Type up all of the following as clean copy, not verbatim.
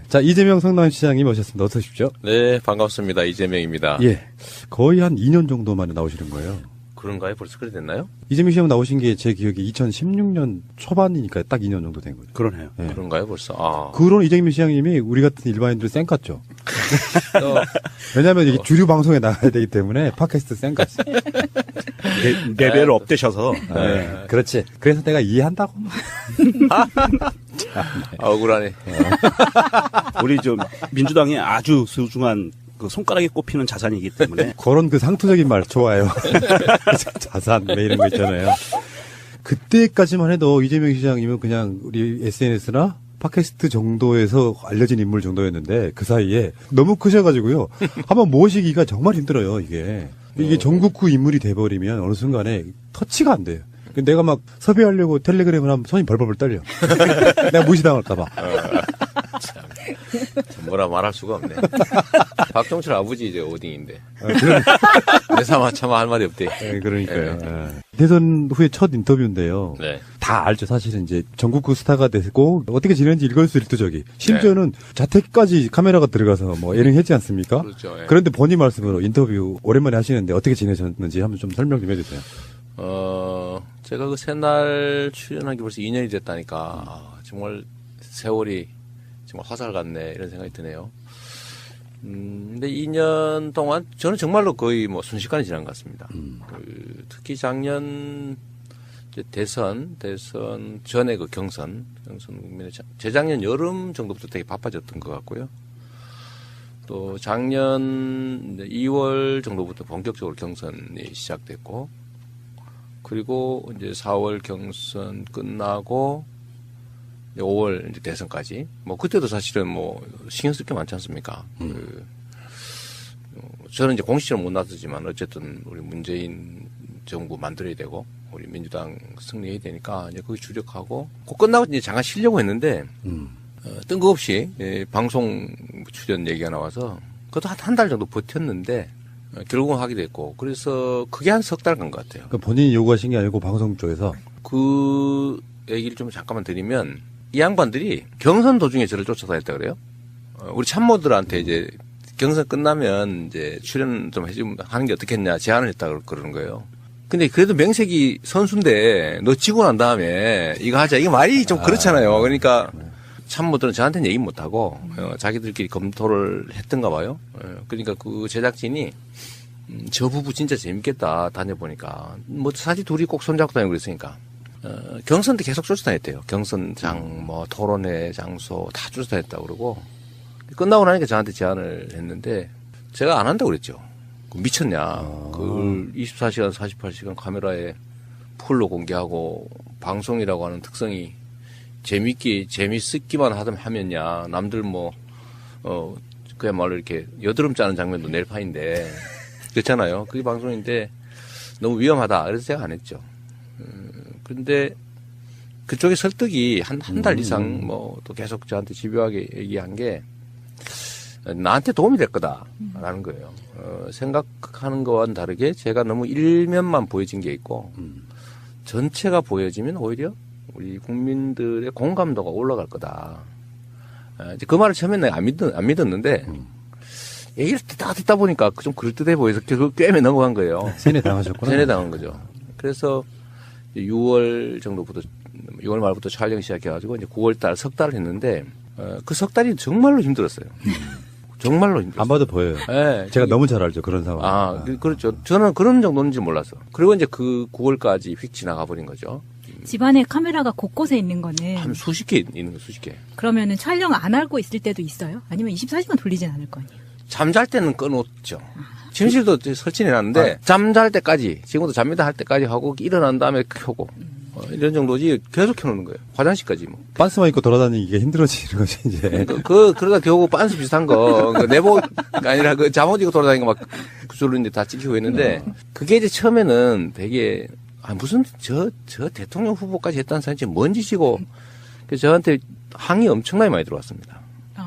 자, 이재명 성남시장님 오셨습니다. 어서 오십시오. 네, 반갑습니다. 이재명입니다. 예. 거의 한 2년 정도 만에 나오시는 거예요. 그런가요? 벌써 그래 됐나요? 이재명 시장 나오신 게 제 기억에 2016년 초반이니까 딱 2년 정도 된 거죠. 그러네요. 예. 그런가요, 벌써? 아. 그런 이재명 시장님이 우리 같은 일반인들 쌩깠죠. 왜냐하면 이게 주류 방송에 나가야 되기 때문에 팟캐스트 쌩깠어. 레벨을 업되셔서. 네. 그렇지. 그래서 내가 이해한다고. 억울하네. 우리 좀 민주당의 아주 소중한 그 손가락에 꼽히는 자산이기 때문에. 그런 그 상투적인 말 좋아요. 자산, 뭐 이런 거 있잖아요. 그때까지만 해도 이재명 시장님은 그냥 우리 SNS나 팟캐스트 정도에서 알려진 인물 정도였는데 그 사이에 너무 크셔가지고요. 한번 모시기가 정말 힘들어요, 이게. 이게 전국구 인물이 돼버리면 어느 순간에 터치가 안 돼요. 내가 막 섭외하려고 텔레그램을 하면 손이 벌벌 떨려. 내가 무시당할까봐. 참, 뭐라 말할 수가 없네. 박정철 아버지 이제 오딩인데. 내 삼아 참아 할 말이 없대. 네, 그러니까요. 네. 대선 후에 첫 인터뷰인데요. 네. 다 알죠. 사실은 이제 전국구 스타가 되고 어떻게 지내는지 읽을 수 있을 저기. 심지어는 자택까지 카메라가 들어가서 뭐 예능했지 않습니까? 그렇죠. 예. 그런데 본인 말씀으로 인터뷰 오랜만에 하시는데 어떻게 지내셨는지 한번 좀 설명 좀 해주세요. 제가 그 새날 출연한 게 벌써 2년이 됐다니까 정말 세월이 정말 화살 같네 이런 생각이 드네요. 근데 2년 동안 저는 정말로 거의 뭐 순식간에 지난 것 같습니다. 특히 작년 이제 대선 전에 그 경선 국민의 재작년 여름 정도부터 되게 바빠졌던 것 같고요. 또 작년 2월 정도부터 본격적으로 경선이 시작됐고, 그리고 이제 4월 경선 끝나고 5월 이제 대선까지 뭐 그때도 사실은 뭐 신경 쓸 게 많지 않습니까? 저는 이제 공식적으로 못 나섰지만 어쨌든 우리 문재인 정부 만들어야 되고 우리 민주당 승리해야 되니까 이제 거기 주력하고 그 끝나고 이제 잠깐 쉬려고 했는데 뜬금없이 방송 출연 얘기가 나와서 그것도 한 달 정도 버텼는데 결국은 하게 됐고 그래서 그게 한 석 달 간 것 같아요. 그러니까 본인이 요구하신 게 아니고 방송 쪽에서 그 얘기를 좀 잠깐만 드리면 이 양반들이 경선 도중에 저를 쫓아다녔다 그래요. 우리 참모들한테 이제 경선 끝나면 이제 출연 좀 해주면 하는 게 어떻겠냐 제안을 했다 그러는 거예요. 근데 그래도 명색이 선수인데 너 지고 난 다음에 이거 하자. 이게 말이 좀 그렇잖아요. 그러니까 참모들은 저한테는 얘기 못하고 자기들끼리 검토를 했던가 봐요. 그러니까 그 제작진이 저 부부 진짜 재밌겠다 다녀보니까 뭐 사실 둘이 꼭 손잡고 다니고 그랬으니까 경선 때 계속 쫓아다녔대요. 경선장 뭐 토론회 장소 다 쫓아다녔다고 그러고 끝나고 나니까 저한테 제안을 했는데 제가 안 한다고 그랬죠. 미쳤냐. 그걸 24시간 48시간 카메라에 풀로 공개하고 방송이라고 하는 특성이 재밌기만 하면야 남들 그야말로 이렇게 여드름 짜는 장면도 낼 판인데 그렇잖아요. 그게 방송인데 너무 위험하다. 그래서 제가 안 했죠. 그런데 그쪽에 설득이 한 달 이상 또 계속 저한테 집요하게 얘기한 게 나한테 도움이 될 거다라는 거예요. 생각하는 거와는 다르게 제가 너무 일면만 보여진 게 있고 전체가 보여지면 오히려 우리 국민들의 공감도가 올라갈 거다. 이제 그 말을 처음에는 안 믿었는데 얘기를 듣다 보니까 좀 그럴듯해 보여서 결국 꿰매 넘어간 거예요. 세뇌당하셨구나. 세뇌당한 거죠. 그래서 6월 말부터 촬영 시작해가지고 이제 9월 달 석 달을 했는데 그 석 달이 정말로 힘들었어요. 정말로 힘들었어요. 안 봐도 보여요. 네. 제가 너무 잘 알죠. 그런 상황. 그렇죠. 저는 그런 정도인지 몰랐어. 그리고 이제 그 9월까지 휙 지나가 버린 거죠. 집안에 카메라가 곳곳에 있는 거는 한 수십 개 있는 거, 수십 개. 그러면은 촬영 안 하고 있을 때도 있어요? 아니면 24시간 돌리진 않을 거 아니에요? 잠잘 때는 꺼놓죠. 침실도 설치해놨는데 잠잘 때까지 지금도 잡니다 할 때까지 하고 일어난 다음에 켜고 이런 정도지 계속 켜놓는 거예요. 화장실까지 뭐. 빤스만 입고 돌아다니기가 힘들어지는 거지 이제. 그러다 겨우 빤스 비슷한 거 내복가 아니라 그 잠옷 입고 돌아다니는 거 막 줄로 이제 다 찍히고 있는데 그게 이제 처음에는 되게 무슨 저 대통령 후보까지 했다는 사람이 뭔 짓이고 그래서 저한테 항의 엄청나게 많이 들어왔습니다.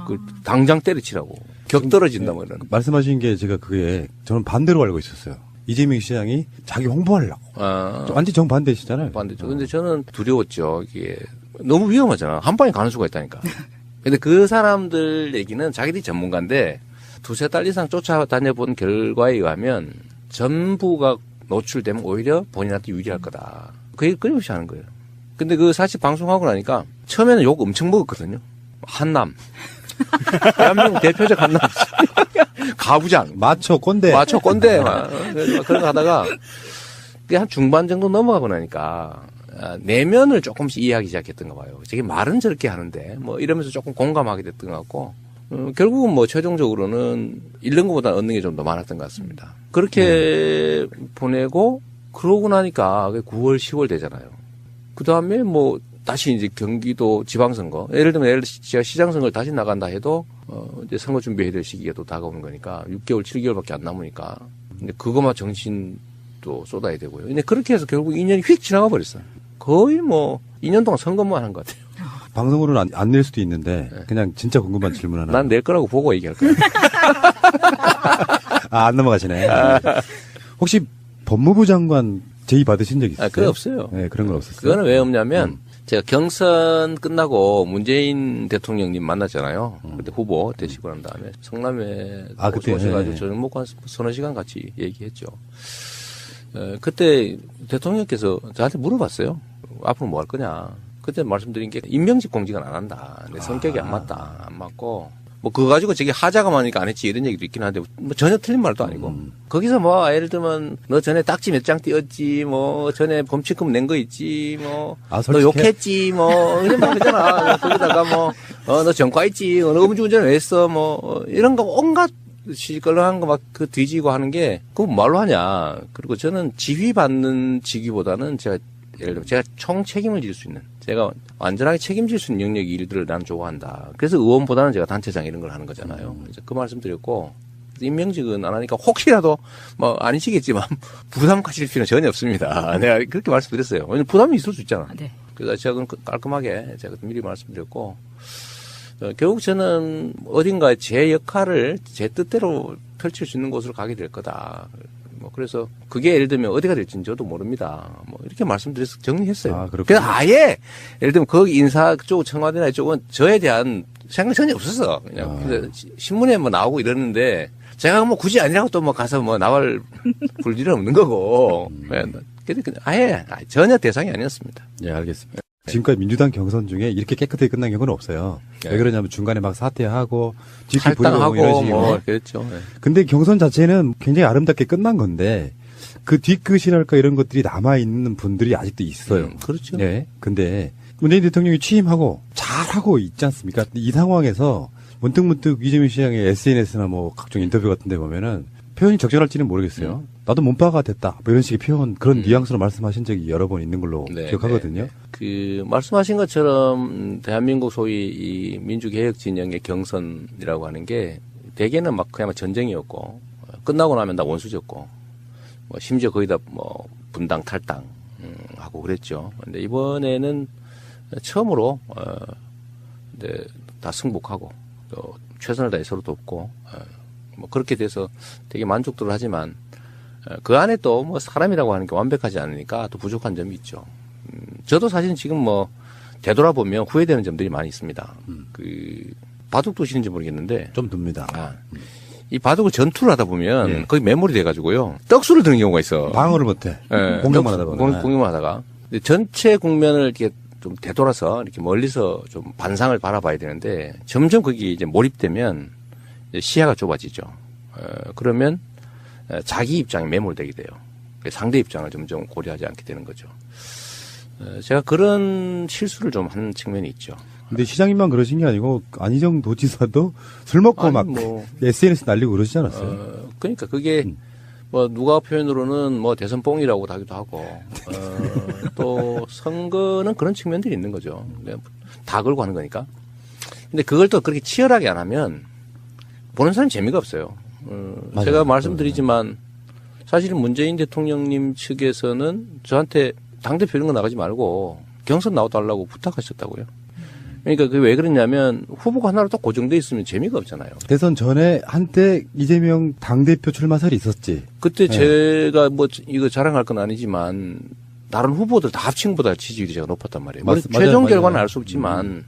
그 당장 때려치라고 격 떨어진다 뭐 이런. 말씀하신 게 제가 그게 저는 반대로 알고 있었어요. 이재명 시장이 자기 홍보하려고. 완전 정반대시잖아요. 반대죠. 근데 저는 두려웠죠. 이게 너무 위험하잖아. 한 방에 가는 수가 있다니까. 근데 그 사람들 얘기는 자기들이 전문가인데 두세 달 이상 쫓아다녀본 결과에 의하면 전부가 노출되면 오히려 본인한테 유리할 거다. 그 얘기 끊임없이 하는 거예요. 근데 그 사실 방송하고 나니까 처음에는 욕 엄청 먹었거든요. 한남. 대한민국 대표적 한남. 가부장. 마초 꼰대. 마초 꼰대. 막 그런 거 하다가 그게 한 중반 정도 넘어가고 나니까 내면을 조금씩 이해하기 시작했던 거 봐요. 저게 말은 저렇게 하는데 뭐 이러면서 조금 공감하게 됐던 것 같고 결국은 뭐 최종적으로는 잃는 것보다 얻는 게 좀 더 많았던 것 같습니다. 그렇게 보내고 그러고 나니까 9월, 10월 되잖아요. 그 다음에 뭐 다시 이제 경기도 지방선거, 예를 들면 제가 시장선거를 다시 나간다 해도 이제 선거 준비해야 될 시기가 또 다가오는 거니까 6개월, 7개월밖에 안 남으니까 근데 그것만 정신도 쏟아야 되고요. 근데 그렇게 해서 결국 2년이 휙 지나가 버렸어요. 거의 뭐 2년 동안 선거만 한 것 같아요. 방송으로는 안 낼 수도 있는데 그냥 진짜 궁금한 질문 하나. 난 낼 거라고 보고 얘기할 거야. 안 넘어가시네. 혹시 법무부 장관 제의 받으신 적 있어요? 그게 없어요. 네, 그런 건 없었어요. 그거는 왜 없냐면 제가 경선 끝나고 문재인 대통령님 만났잖아요. 그때 후보 되시고 난 다음에 성남에 그때 오셔가지고 네. 저녁 먹고 한 서너 시간 같이 얘기했죠. 그때 대통령께서 저한테 물어봤어요. 앞으로 뭐 할 거냐. 그때 말씀드린 게 임명직 공직은 안 한다. 내 성격이 안 맞다. 안 맞고 뭐 그거 가지고 저게 하자가 많으니까 안 했지 이런 얘기도 있긴 한데 뭐 전혀 틀린 말도 아니고 거기서 뭐 예를 들면 너 전에 딱지 몇 장 띄었지 뭐 전에 범칙금 낸 거 있지 뭐 너 솔직해? 욕했지 뭐 이런 말 있잖아. 거기다가 뭐 너 전과했지 너 음주운전 왜 했어 뭐 이런 거 온갖 시끌렁한 거 막 그 뒤지고 하는 게 그거 말로 하냐. 그리고 저는 지휘받는 직위보다는 제가 예를 들면 제가 총 책임을 질 수 있는 제가 완전하게 책임질 수 있는 영역의 일들을 난 좋아한다. 그래서 의원보다는 제가 단체장 이런 걸 하는 거잖아요. 그래서 그 말씀 드렸고 임명직은 안 하니까 혹시라도 뭐 아니시겠지만 부담 가질 필요는 전혀 없습니다. 내가 그렇게 말씀드렸어요. 왜냐면 부담이 있을 수 있잖아. 네. 그래서 제가 깔끔하게 제가 미리 말씀드렸고 결국 저는 어딘가에 제 역할을 제 뜻대로 펼칠 수 있는 곳으로 가게 될 거다. 뭐 그래서 그게 예를 들면 어디가 될지는 저도 모릅니다. 뭐 이렇게 말씀드려서 정리했어요. 그렇군요. 그래서 아예 예를 들면 거기 인사 쪽 청와대나 이쪽은 저에 대한 생각 전혀 없었어. 그냥 그래서 신문에 뭐 나오고 이러는데 제가 뭐 굳이 아니라고 또 뭐 가서 뭐 나올 볼 일은 없는 거고. 근데 아예 전혀 대상이 아니었습니다. 예, 알겠습니다. 지금까지 민주당 경선 중에 이렇게 깨끗하게 끝난 경우는 없어요. 네. 왜 그러냐면 중간에 막 사퇴하고 뒤집 부리고 탈당하고 이런 식으로. 뭐 그랬죠. 네. 근데 경선 자체는 굉장히 아름답게 끝난 건데 그 뒤끝이랄까 이런 것들이 남아있는 분들이 아직도 있어요. 그렇죠. 네. 근데 문재인 대통령이 취임하고 잘하고 있지 않습니까? 이 상황에서 문득문득 이재명 시장의 SNS나 뭐 각종 인터뷰 같은 데 보면은 표현이 적절할지는 모르겠어요. 나도 몸빠가 됐다. 뭐 이런 식의 표현, 그런 뉘앙스로 말씀하신 적이 여러 번 있는 걸로 네, 기억하거든요. 네. 그 말씀하신 것처럼 대한민국 소위 이 민주개혁 진영의 경선이라고 하는 게 대개는 막 그냥 전쟁이었고 끝나고 나면 다 원수졌고 뭐 심지어 거의 다 뭐 분당 탈당 하고 그랬죠. 근데 이번에는 처음으로 이제 다 승복하고 또 최선을 다해 서로 돕고 뭐 그렇게 돼서 되게 만족도를 하지만 그 안에 또 뭐 사람이라고 하는 게 완벽하지 않으니까 또 부족한 점이 있죠. 저도 사실 지금 뭐 되돌아보면 후회되는 점들이 많이 있습니다. 그 바둑 두시는지 모르겠는데 좀 듭니다. 이 바둑을 전투를 하다 보면 거의 메모리 돼가지고요 떡수를 드는 경우가 있어. 방어를 못해. 공격만 하다 보면. 공격만 하다가 근데 전체 국면을 이렇게 좀 되돌아서 이렇게 멀리서 좀 반상을 바라봐야 되는데 점점 거기 이제 몰입되면 이제 시야가 좁아지죠. 그러면 자기 입장에 매몰되게 돼요. 상대 입장을 점점 고려하지 않게 되는 거죠. 제가 그런 실수를 좀 한 측면이 있죠. 근데 시장님만 그러신 게 아니고 안희정 도지사도 술 먹고 아니, 막 뭐, SNS 날리고 그러시지 않았어요? 그러니까 그게 뭐 누가 표현으로는 뭐 대선 뽕이라고 하기도 하고 또 선거는 그런 측면들이 있는 거죠. 다 걸고 하는 거니까. 근데 그걸 또 그렇게 치열하게 안 하면 보는 사람이 재미가 없어요. 제가 말씀드리지만 사실은 문재인 대통령님 측에서는 저한테 당대표 이런 거 나가지 말고 경선 나와달라고 부탁하셨다고요. 그러니까 그게 왜 그랬냐면 후보가 하나로 딱 고정돼 있으면 재미가 없잖아요. 대선 전에 한때 이재명 당대표 출마설이 있었지. 그때 제가 뭐 이거 자랑할 건 아니지만 다른 후보들 다 합친보다 지지율이 제가 높았단 말이에요. 맞아요, 최종 맞아요. 결과는 알 수 없지만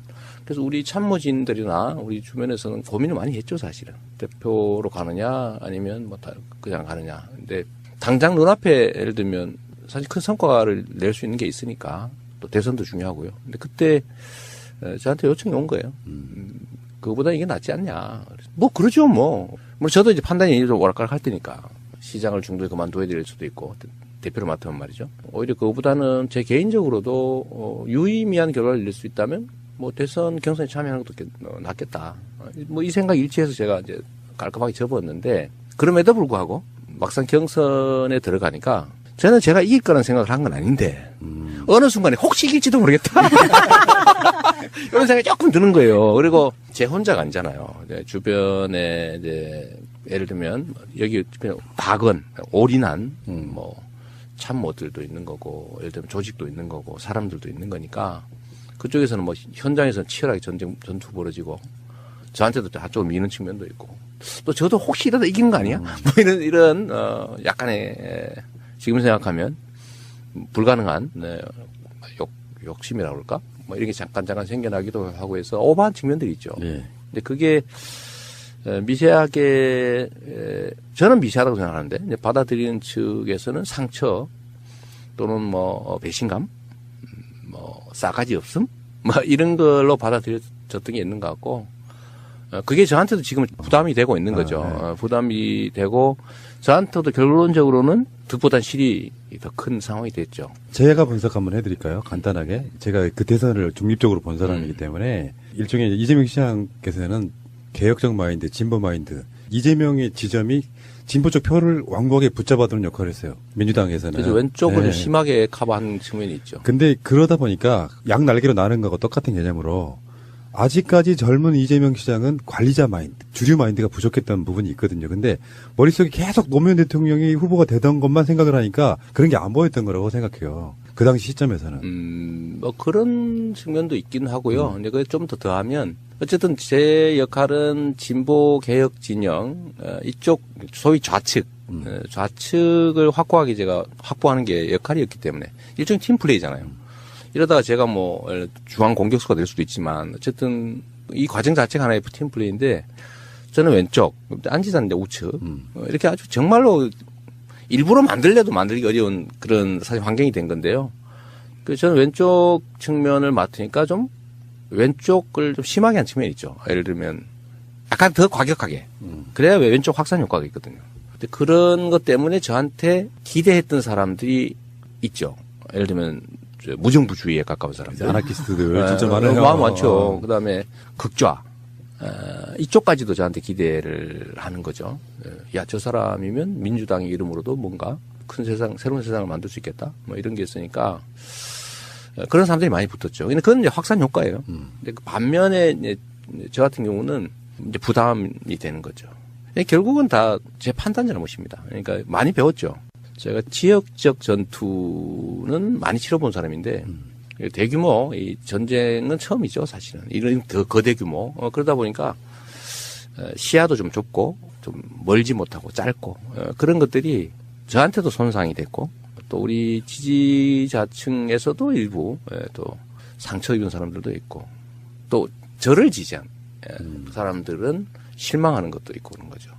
그래서 우리 참모진들이나 우리 주변에서는 고민을 많이 했죠, 사실은. 대표로 가느냐, 아니면 뭐 그냥 가느냐. 근데 당장 눈앞에 예를 들면 사실 큰 성과를 낼 수 있는 게 있으니까 또 대선도 중요하고요. 근데 그때 저한테 요청이 온 거예요. 그거보다 이게 낫지 않냐. 뭐 그러죠, 뭐. 저도 이제 판단이 좀 오락가락 할 테니까 시장을 중도에 그만둬야 될 수도 있고 대표를 맡으면 말이죠. 오히려 그거보다는 제 개인적으로도 유의미한 결과를 낼 수 있다면 뭐 대선 경선에 참여하는 것도 낫겠다. 뭐 이 생각 일치해서 제가 이제 깔끔하게 접었는데 그럼에도 불구하고 막상 경선에 들어가니까 저는 제가 이길 거라는 생각을 한 건 아닌데 어느 순간에 혹시 이길지도 모르겠다. 이런 생각이 조금 드는 거예요. 그리고 제 혼자가 아니잖아요. 이제 주변에 이제 예를 들면 여기 박은 올인한 뭐 참모들도 있는 거고 예를 들면 조직도 있는 거고 사람들도 있는 거니까 그쪽에서는 뭐 현장에서는 치열하게 전투 벌어지고 저한테도 한쪽으로 미는 측면도 있고 또 저도 혹시 이러다 이기는 거 아니야? 뭐 이런 약간의 지금 생각하면 불가능한 욕심이라고 그럴까? 뭐 이런 게 잠깐 생겨나기도 하고 해서 오버한 측면들이 있죠. 네. 근데 그게 미세하게 저는 미세하다고 생각하는데 이제 받아들이는 측에서는 상처 또는 뭐 배신감 뭐 싸가지 없음 뭐 이런 걸로 받아들여졌던 게 있는 것 같고 그게 저한테도 지금 부담이 되고 있는 거죠. 부담이 되고 저한테도 결론적으로는 득보단 실이 더 큰 상황이 됐죠. 제가 분석 한번 해드릴까요? 간단하게. 제가 그 대선을 중립적으로 본 사람이기 때문에 일종의 이재명 시장께서는 개혁적 마인드, 진보 마인드. 이재명의 지점이 진보 쪽 표를 완곡하게 붙잡아두는 역할을 했어요. 민주당에서는. 그래서 왼쪽을 네. 심하게 커버한 측면이 있죠. 근데 그러다 보니까 양 날개로 나는 거하고 똑같은 개념으로 아직까지 젊은 이재명 시장은 관리자 마인드, 주류 마인드가 부족했던 부분이 있거든요. 근데 머릿속에 계속 노무현 대통령이 후보가 되던 것만 생각을 하니까 그런 게 안 보였던 거라고 생각해요. 그 당시 시점에서는. 뭐 그런 측면도 있긴 하고요. 근데 그게 좀 더 더하면 어쨌든 제 역할은 진보 개혁 진영 이쪽 소위 좌측 좌측을 확고하게 제가 확보하는 게 역할이었기 때문에 일종의 팀 플레이잖아요. 이러다가 제가 뭐 중앙 공격수가 될 수도 있지만 어쨌든 이 과정 자체가 하나의 팀 플레이인데 저는 왼쪽, 안지사는 우측 이렇게 아주 정말로 일부러 만들려도 만들기 어려운 그런 사실 환경이 된 건데요. 그래서 저는 왼쪽 측면을 맡으니까 좀 왼쪽을 좀 심하게 한 측면이 있죠. 예를 들면 약간 더 과격하게. 그래야 왼쪽 확산 효과가 있거든요. 근데 그런 것 때문에 저한테 기대했던 사람들이 있죠. 예를 들면 무정부주의에 가까운 사람들. 아나키스트들 진짜 많아요. 마음 많죠. 그다음에 극좌. 이쪽까지도 저한테 기대를 하는 거죠. 야, 저 사람이면 민주당의 이름으로도 뭔가 큰 세상, 새로운 세상을 만들 수 있겠다. 뭐 이런 게 있으니까 그런 사람들이 많이 붙었죠. 근데 그건 이제 확산 효과예요. 근데 그 반면에 이제 저 같은 경우는 이제 부담이 되는 거죠. 결국은 다 제 판단 잘못입니다. 그러니까 많이 배웠죠. 제가 지역적 전투는 많이 치러본 사람인데 대규모 이 전쟁은 처음이죠, 사실은. 이런 더 거대 규모. 그러다 보니까 시야도 좀 좁고 좀 멀지 못하고 짧고 그런 것들이 저한테도 손상이 됐고 또 우리 지지자층에서도 일부 또 상처 입은 사람들도 있고 또 저를 지지한 사람들은 실망하는 것도 있고 그런 거죠.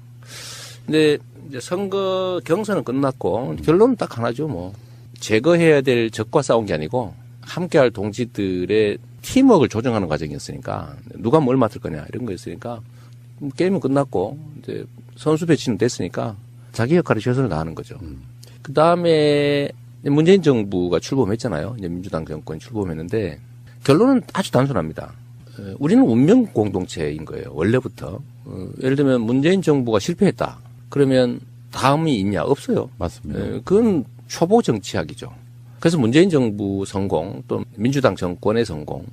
근데 이제 선거 경선은 끝났고 결론은 딱 하나죠. 뭐 제거해야 될 적과 싸운 게 아니고 함께할 동지들의 팀워크를 조정하는 과정이었으니까 누가 뭘 맡을 거냐 이런 거였으니까 게임은 끝났고 이제 선수 배치는 됐으니까 자기 역할에 최선을 다하는 거죠. 그 다음에 문재인 정부가 출범했잖아요. 이제 민주당 정권이 출범했는데 결론은 아주 단순합니다. 우리는 운명 공동체인 거예요. 원래부터. 예를 들면 문재인 정부가 실패했다. 그러면 다음이 있냐? 없어요. 맞습니다. 그건 초보 정치학이죠. 그래서 문재인 정부 성공 또 민주당 정권의 성공,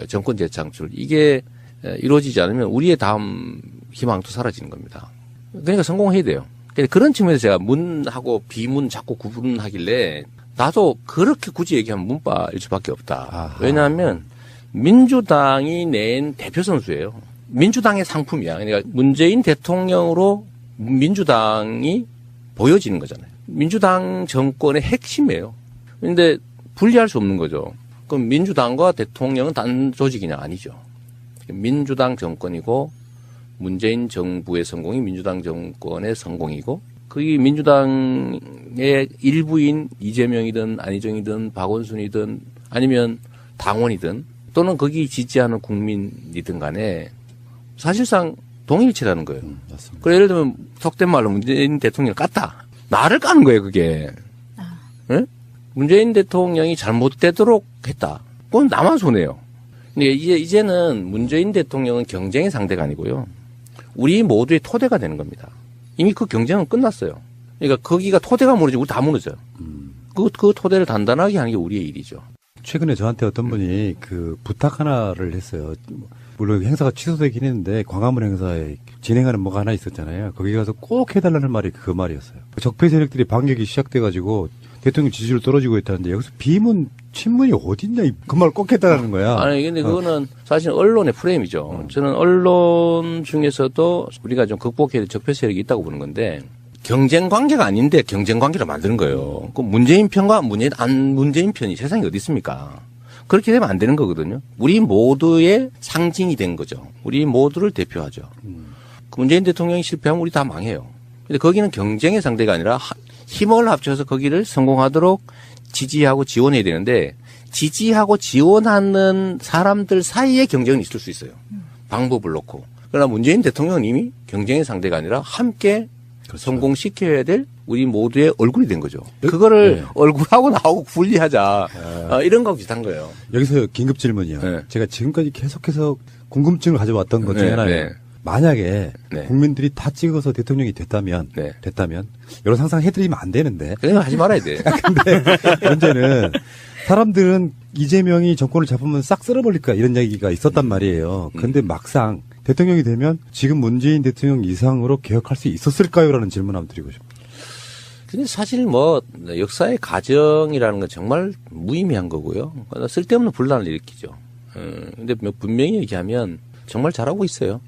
정권 재창출 이게 이루어지지 않으면 우리의 다음 희망도 사라지는 겁니다. 그러니까 성공해야 돼요. 그런 측면에서 제가 문하고 비문 자꾸 구분하길래 나도 그렇게 굳이 얘기하면 문파일 수밖에 없다. 아하. 왜냐하면 민주당이 낸 대표 선수예요. 민주당의 상품이야. 그러니까 문재인 대통령으로 민주당이 보여지는 거잖아요. 민주당 정권의 핵심이에요. 그런데 분리할 수 없는 거죠. 그럼 민주당과 대통령은 단 조직이냐? 아니죠. 민주당 정권이고 문재인 정부의 성공이 민주당 정권의 성공이고 그게 민주당의 일부인 이재명이든 안희정이든 박원순이든 아니면 당원이든 또는 거기 지지하는 국민이든 간에 사실상 동일치라는 거예요. 맞습니다. 그래 예를 들면 속된 말로 문재인 대통령을 깠다. 나를 까는 거예요 그게. 예? 문재인 대통령이 잘못되도록 했다. 그건 나만 손해요. 근데 이제는 문재인 대통령은 경쟁의 상대가 아니고요. 우리 모두의 토대가 되는 겁니다. 이미 그 경쟁은 끝났어요. 그러니까 거기가 토대가 무너지고 우리 다 무너져요. 그 토대를 단단하게 하는 게 우리의 일이죠. 최근에 저한테 어떤 분이 그 부탁 하나를 했어요. 물론 행사가 취소되긴 했는데 광화문 행사에 진행하는 뭐가 하나 있었잖아요. 거기 가서 꼭 해달라는 말이 그 말이었어요. 적폐 세력들이 반격이 시작돼가지고 대통령 지지율 떨어지고 있다는데 여기서 비문 친문이 어딨냐 그 말 꼭 해달라는 거야. 아니 근데 그거는 사실 언론의 프레임이죠. 저는 언론 중에서도 우리가 좀 극복해야 될 적폐 세력이 있다고 보는 건데 경쟁 관계가 아닌데 경쟁 관계로 만드는 거예요. 그 문재인 편과 문재인 편이 세상에 어디 있습니까? 그렇게 되면 안 되는 거거든요. 우리 모두의 상징이 된 거죠. 우리 모두를 대표하죠. 그 문재인 대통령이 실패하면 우리 다 망해요. 근데 거기는 경쟁의 상대가 아니라 힘을 합쳐서 거기를 성공하도록 지지하고 지원해야 되는데 지지하고 지원하는 사람들 사이에 경쟁은 있을 수 있어요. 방법을 놓고. 그러나 문재인 대통령은 이미 경쟁의 상대가 아니라 함께 그렇죠. 성공시켜야 될 우리 모두의 얼굴이 된 거죠. 그거를 네. 얼굴하고 나하고 분리하자. 이런 거하고 비슷한 거예요. 여기서 긴급 질문이요. 네. 제가 지금까지 계속해서 궁금증을 가져왔던 것 중에 네, 하나예요. 네. 만약에 네. 국민들이 다 찍어서 대통령이 됐다면 네. 여러 상상 해드리면 안 되는데 그냥 하지 말아야 돼. 근데 문제는 사람들은 이재명이 정권을 잡으면 싹 쓸어버릴까 이런 얘기가 있었단 말이에요. 근데 막상 대통령이 되면 지금 문재인 대통령 이상으로 개혁할 수 있었을까요? 라는 질문 한번 드리고 싶어요. 근데 사실 뭐 역사의 가정이라는 건 정말 무의미한 거고요. 쓸데없는 분란을 일으키죠. 근데 분명히 얘기하면 정말 잘하고 있어요.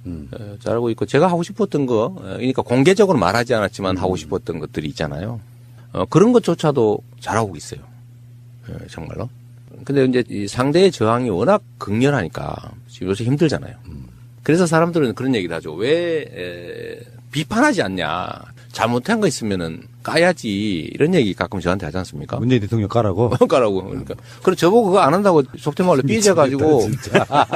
잘하고 있고 제가 하고 싶었던 거 그러니까 공개적으로 말하지 않았지만 하고 싶었던 것들이 있잖아요. 그런 것조차도 잘하고 있어요. 정말로. 근데 이제 이 상대의 저항이 워낙 극렬하니까 지금 요새 힘들잖아요. 그래서 사람들은 그런 얘기를 하죠. 왜 비판하지 않냐. 잘못한 거 있으면은 까야지. 이런 얘기 가끔 저한테 하지 않습니까? 문재인 대통령 까라고? 까라고. 그러니까. 그래, 저보고 그거 안 한다고 속된 말로 삐져가지고,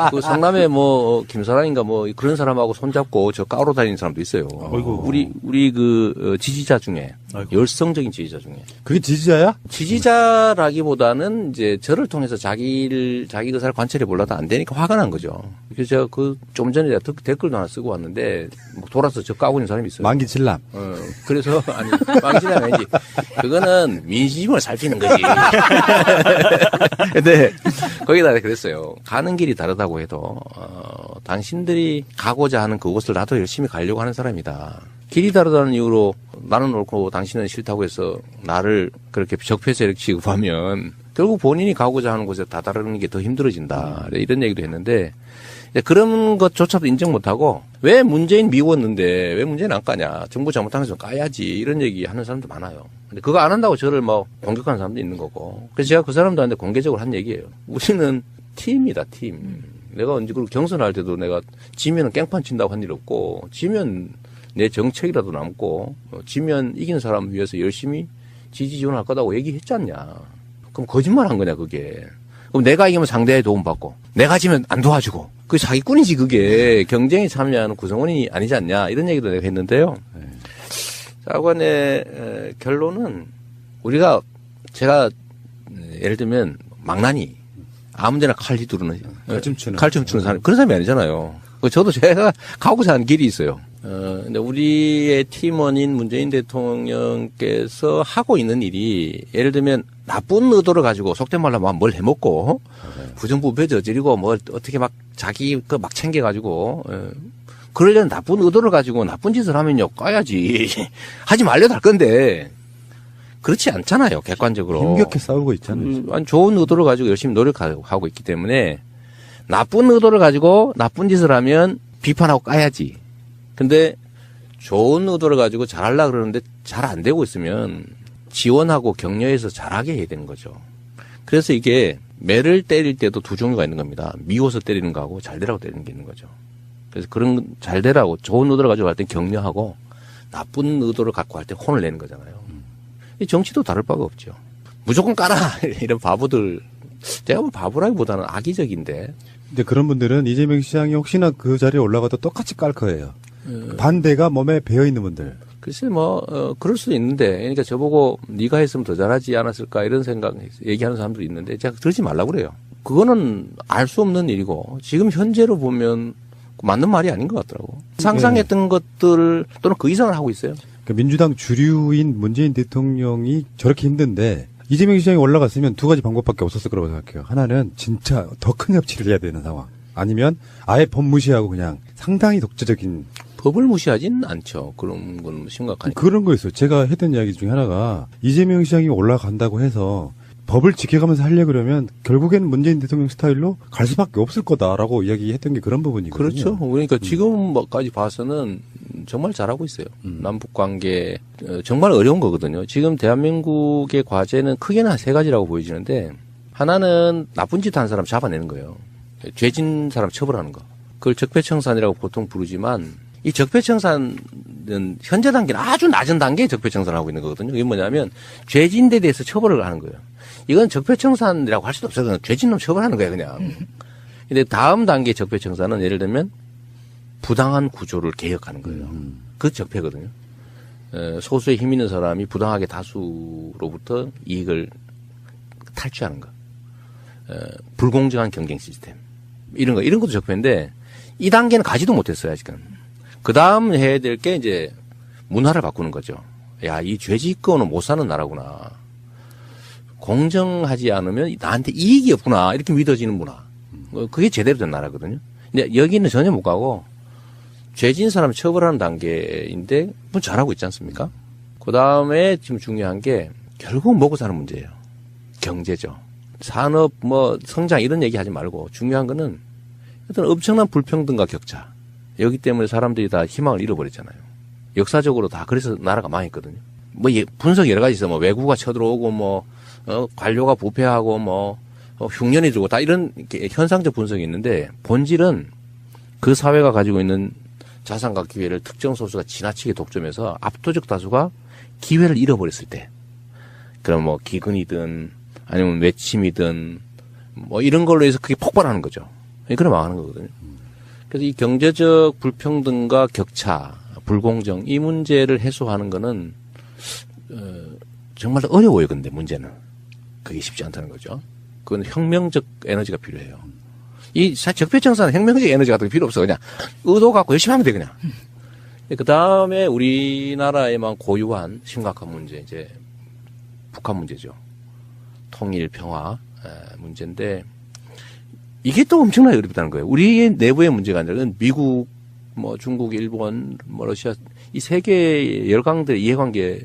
그 성남에 뭐, 김사랑인가 뭐, 그런 사람하고 손잡고 저 까로 다니는 사람도 있어요. 아이고. 우리 그, 지지자 중에, 아이고. 열성적인 지지자 중에. 그게 지지자야? 지지자라기보다는 이제 저를 통해서 자기 의사를 관찰해 보려도 안 되니까 화가 난 거죠. 그래서 제가 좀 전에 댓글도 하나 쓰고 왔는데, 뭐 돌아서 저 까고 있는 사람이 있어요. 만기칠남. 그래서, 아니, 망치는 아니지. 그거는 민심을 살피는 거지. 근데, 거기다 그랬어요. 가는 길이 다르다고 해도, 당신들이 가고자 하는 그곳을 나도 열심히 가려고 하는 사람이다. 길이 다르다는 이유로 나는 옳고 당신은 싫다고 해서 나를 그렇게 적폐 세력 취급하면 결국 본인이 가고자 하는 곳에 다다르는 게 더 힘들어진다. 이런 얘기도 했는데, 그런 것조차도 인정 못하고 왜 문재인 미웠는데 왜 문재인 안 까냐. 정부 잘못한 것은 까야지. 이런 얘기 하는 사람도 많아요. 근데 그거 안 한다고 저를 뭐 공격하는 사람도 있는 거고. 그래서 제가 그 사람들한테 공개적으로 한 얘기예요. 우리는 팀이다, 팀. 내가 언제 그리고 경선할 때도 내가 지면은 깽판 친다고 한 일 없고 지면 내 정책이라도 남고 지면 이기는 사람 위해서 열심히 지지 지원할 거다고 얘기했지 않냐. 그럼 거짓말 한 거냐 그게. 그럼 내가 이기면 상대의 도움받고 내가 지면 안 도와주고 그게 사기꾼이지 그게. 경쟁에 참여하는 구성원이 아니지 않냐 이런 얘기도 내가 했는데요. 자관의 결론은 제가 예를 들면 망나니 아무데나 칼 휘두르는 칼춤 추는 사람 그런 사람이 아니잖아요. 저도 제가 가고자 하는 길이 있어요. 근데 우리의 팀원인 문재인 대통령께서 하고 있는 일이 예를 들면 나쁜 의도를 가지고 속된 말로 뭘 해먹고 부정부패 저지르고 뭐 어떻게 막 자기 막 챙겨가지고 그러려는 나쁜 의도를 가지고 나쁜 짓을 하면요 까야지 하지 말려도 할 건데 그렇지 않잖아요 객관적으로. 힘겹게 싸우고 있잖아요. 아니, 좋은 의도를 가지고 열심히 노력하고 있기 때문에 나쁜 의도를 가지고 나쁜 짓을 하면 비판하고 까야지. 근데 좋은 의도를 가지고 잘하려고 그러는데 잘 안 되고 있으면 지원하고 격려해서 잘하게 해야 되는 거죠. 그래서 이게 매를 때릴 때도 두 종류가 있는 겁니다. 미워서 때리는 거하고 잘 되라고 때리는 게 있는 거죠. 그래서 그런 잘 되라고 좋은 의도를 가지고 할 때 격려하고 나쁜 의도를 갖고 할 때 혼을 내는 거잖아요. 이 정치도 다를 바가 없죠. 무조건 까라 이런 바보들 제가 뭐 바보라기보다는 악의적인데 근데 그런 분들은 이재명 시장이 혹시나 그 자리에 올라가도 똑같이 깔 거예요. 반대가 몸에 배어 있는 분들. 글쎄 그럴 수도 있는데 그러니까 저보고 네가 했으면 더 잘하지 않았을까 이런 생각 얘기하는 사람도 있는데 제가 그러지 말라고 그래요. 그거는 알 수 없는 일이고 지금 현재로 보면 맞는 말이 아닌 것 같더라고. 상상했던 것들 또는 그 이상을 하고 있어요. 그러니까 민주당 주류인 문재인 대통령이 저렇게 힘든데 이재명 시장이 올라갔으면 두 가지 방법밖에 없었을 거라고 생각해요. 하나는 진짜 더 큰 협치를 해야 되는 상황. 아니면 아예 법 무시하고 그냥 상당히 독재적인. 법을 무시하진 않죠. 그런 건 심각하니까. 그런 거였어요. 제가 했던 이야기 중에 하나가 이재명 시장이 올라간다고 해서 법을 지켜가면서 하려고 그러면 결국에는 문재인 대통령 스타일로 갈 수밖에 없을 거다라고 이야기했던 게 그런 부분이거든요. 그렇죠. 그러니까 지금까지 봐서는 정말 잘하고 있어요. 남북 관계 정말 어려운 거거든요. 지금 대한민국의 과제는 크게는 한 세 가지라고 보여지는데 하나는 나쁜 짓 한 사람 잡아내는 거예요. 죄진 사람 처벌하는 거. 그걸 적폐청산이라고 보통 부르지만 이 적폐청산은 현재 단계는 아주 낮은 단계에 적폐청산을 하고 있는 거거든요. 이게 뭐냐면 죄진 데 대해서 처벌을 하는 거예요. 이건 적폐청산이라고 할 수도 없어요. 그냥 죄진 놈 처벌하는 거예요, 그냥. 근데 다음 단계 적폐청산은 예를 들면 부당한 구조를 개혁하는 거예요. 그 적폐거든요. 소수의 힘 있는 사람이 부당하게 다수로부터 이익을 탈취하는 거. 불공정한 경쟁 시스템. 이런 것도 적폐인데 이 단계는 가지도 못했어요, 아직은. 그 다음 해야 될 게 이제 문화를 바꾸는 거죠. 야, 이 죄짓고는 못 사는 나라구나. 공정하지 않으면 나한테 이익이 없구나. 이렇게 믿어지는 문화. 그게 제대로 된 나라거든요. 근데 여기는 전혀 못 가고 죄진 사람 처벌하는 단계인데 뭐 잘하고 있지 않습니까? 그 다음에 지금 중요한 게 결국 먹고 사는 문제예요. 경제죠. 산업, 성장 이런 얘기 하지 말고 중요한 거는 어떤 엄청난 불평등과 격차. 여기 때문에 사람들이 다 희망을 잃어버렸잖아요. 역사적으로 다 그래서 나라가 망했거든요. 분석 여러 가지 있어. 외국가 쳐들어오고 관료가 부패하고 흉년이 들고 다 이런 현상적 분석이 있는데 본질은 그 사회가 가지고 있는 자산과 기회를 특정 소수가 지나치게 독점해서 압도적 다수가 기회를 잃어버렸을 때 그럼 기근이든 아니면 외침이든 이런 걸로 해서 그게 폭발하는 거죠. 그래 망하는 거거든요. 그래서 이 경제적 불평등과 격차, 불공정 이 문제를 해소하는 거는 정말 어려워요. 근데 문제는 그게 쉽지 않다는 거죠. 그건 혁명적 에너지가 필요해요. 이 적폐청산은 혁명적 에너지 같은 게 필요 없어. 그냥 의도 갖고 열심히 하면 돼 그냥. 그 다음에 우리나라에만 고유한 심각한 문제 이제 북한 문제죠. 통일 평화 문제인데. 이게 또 엄청나게 어렵다는 거예요. 우리의 내부의 문제가 아니라 미국, 중국, 일본, 러시아 이 세계의 열강들의 이해관계에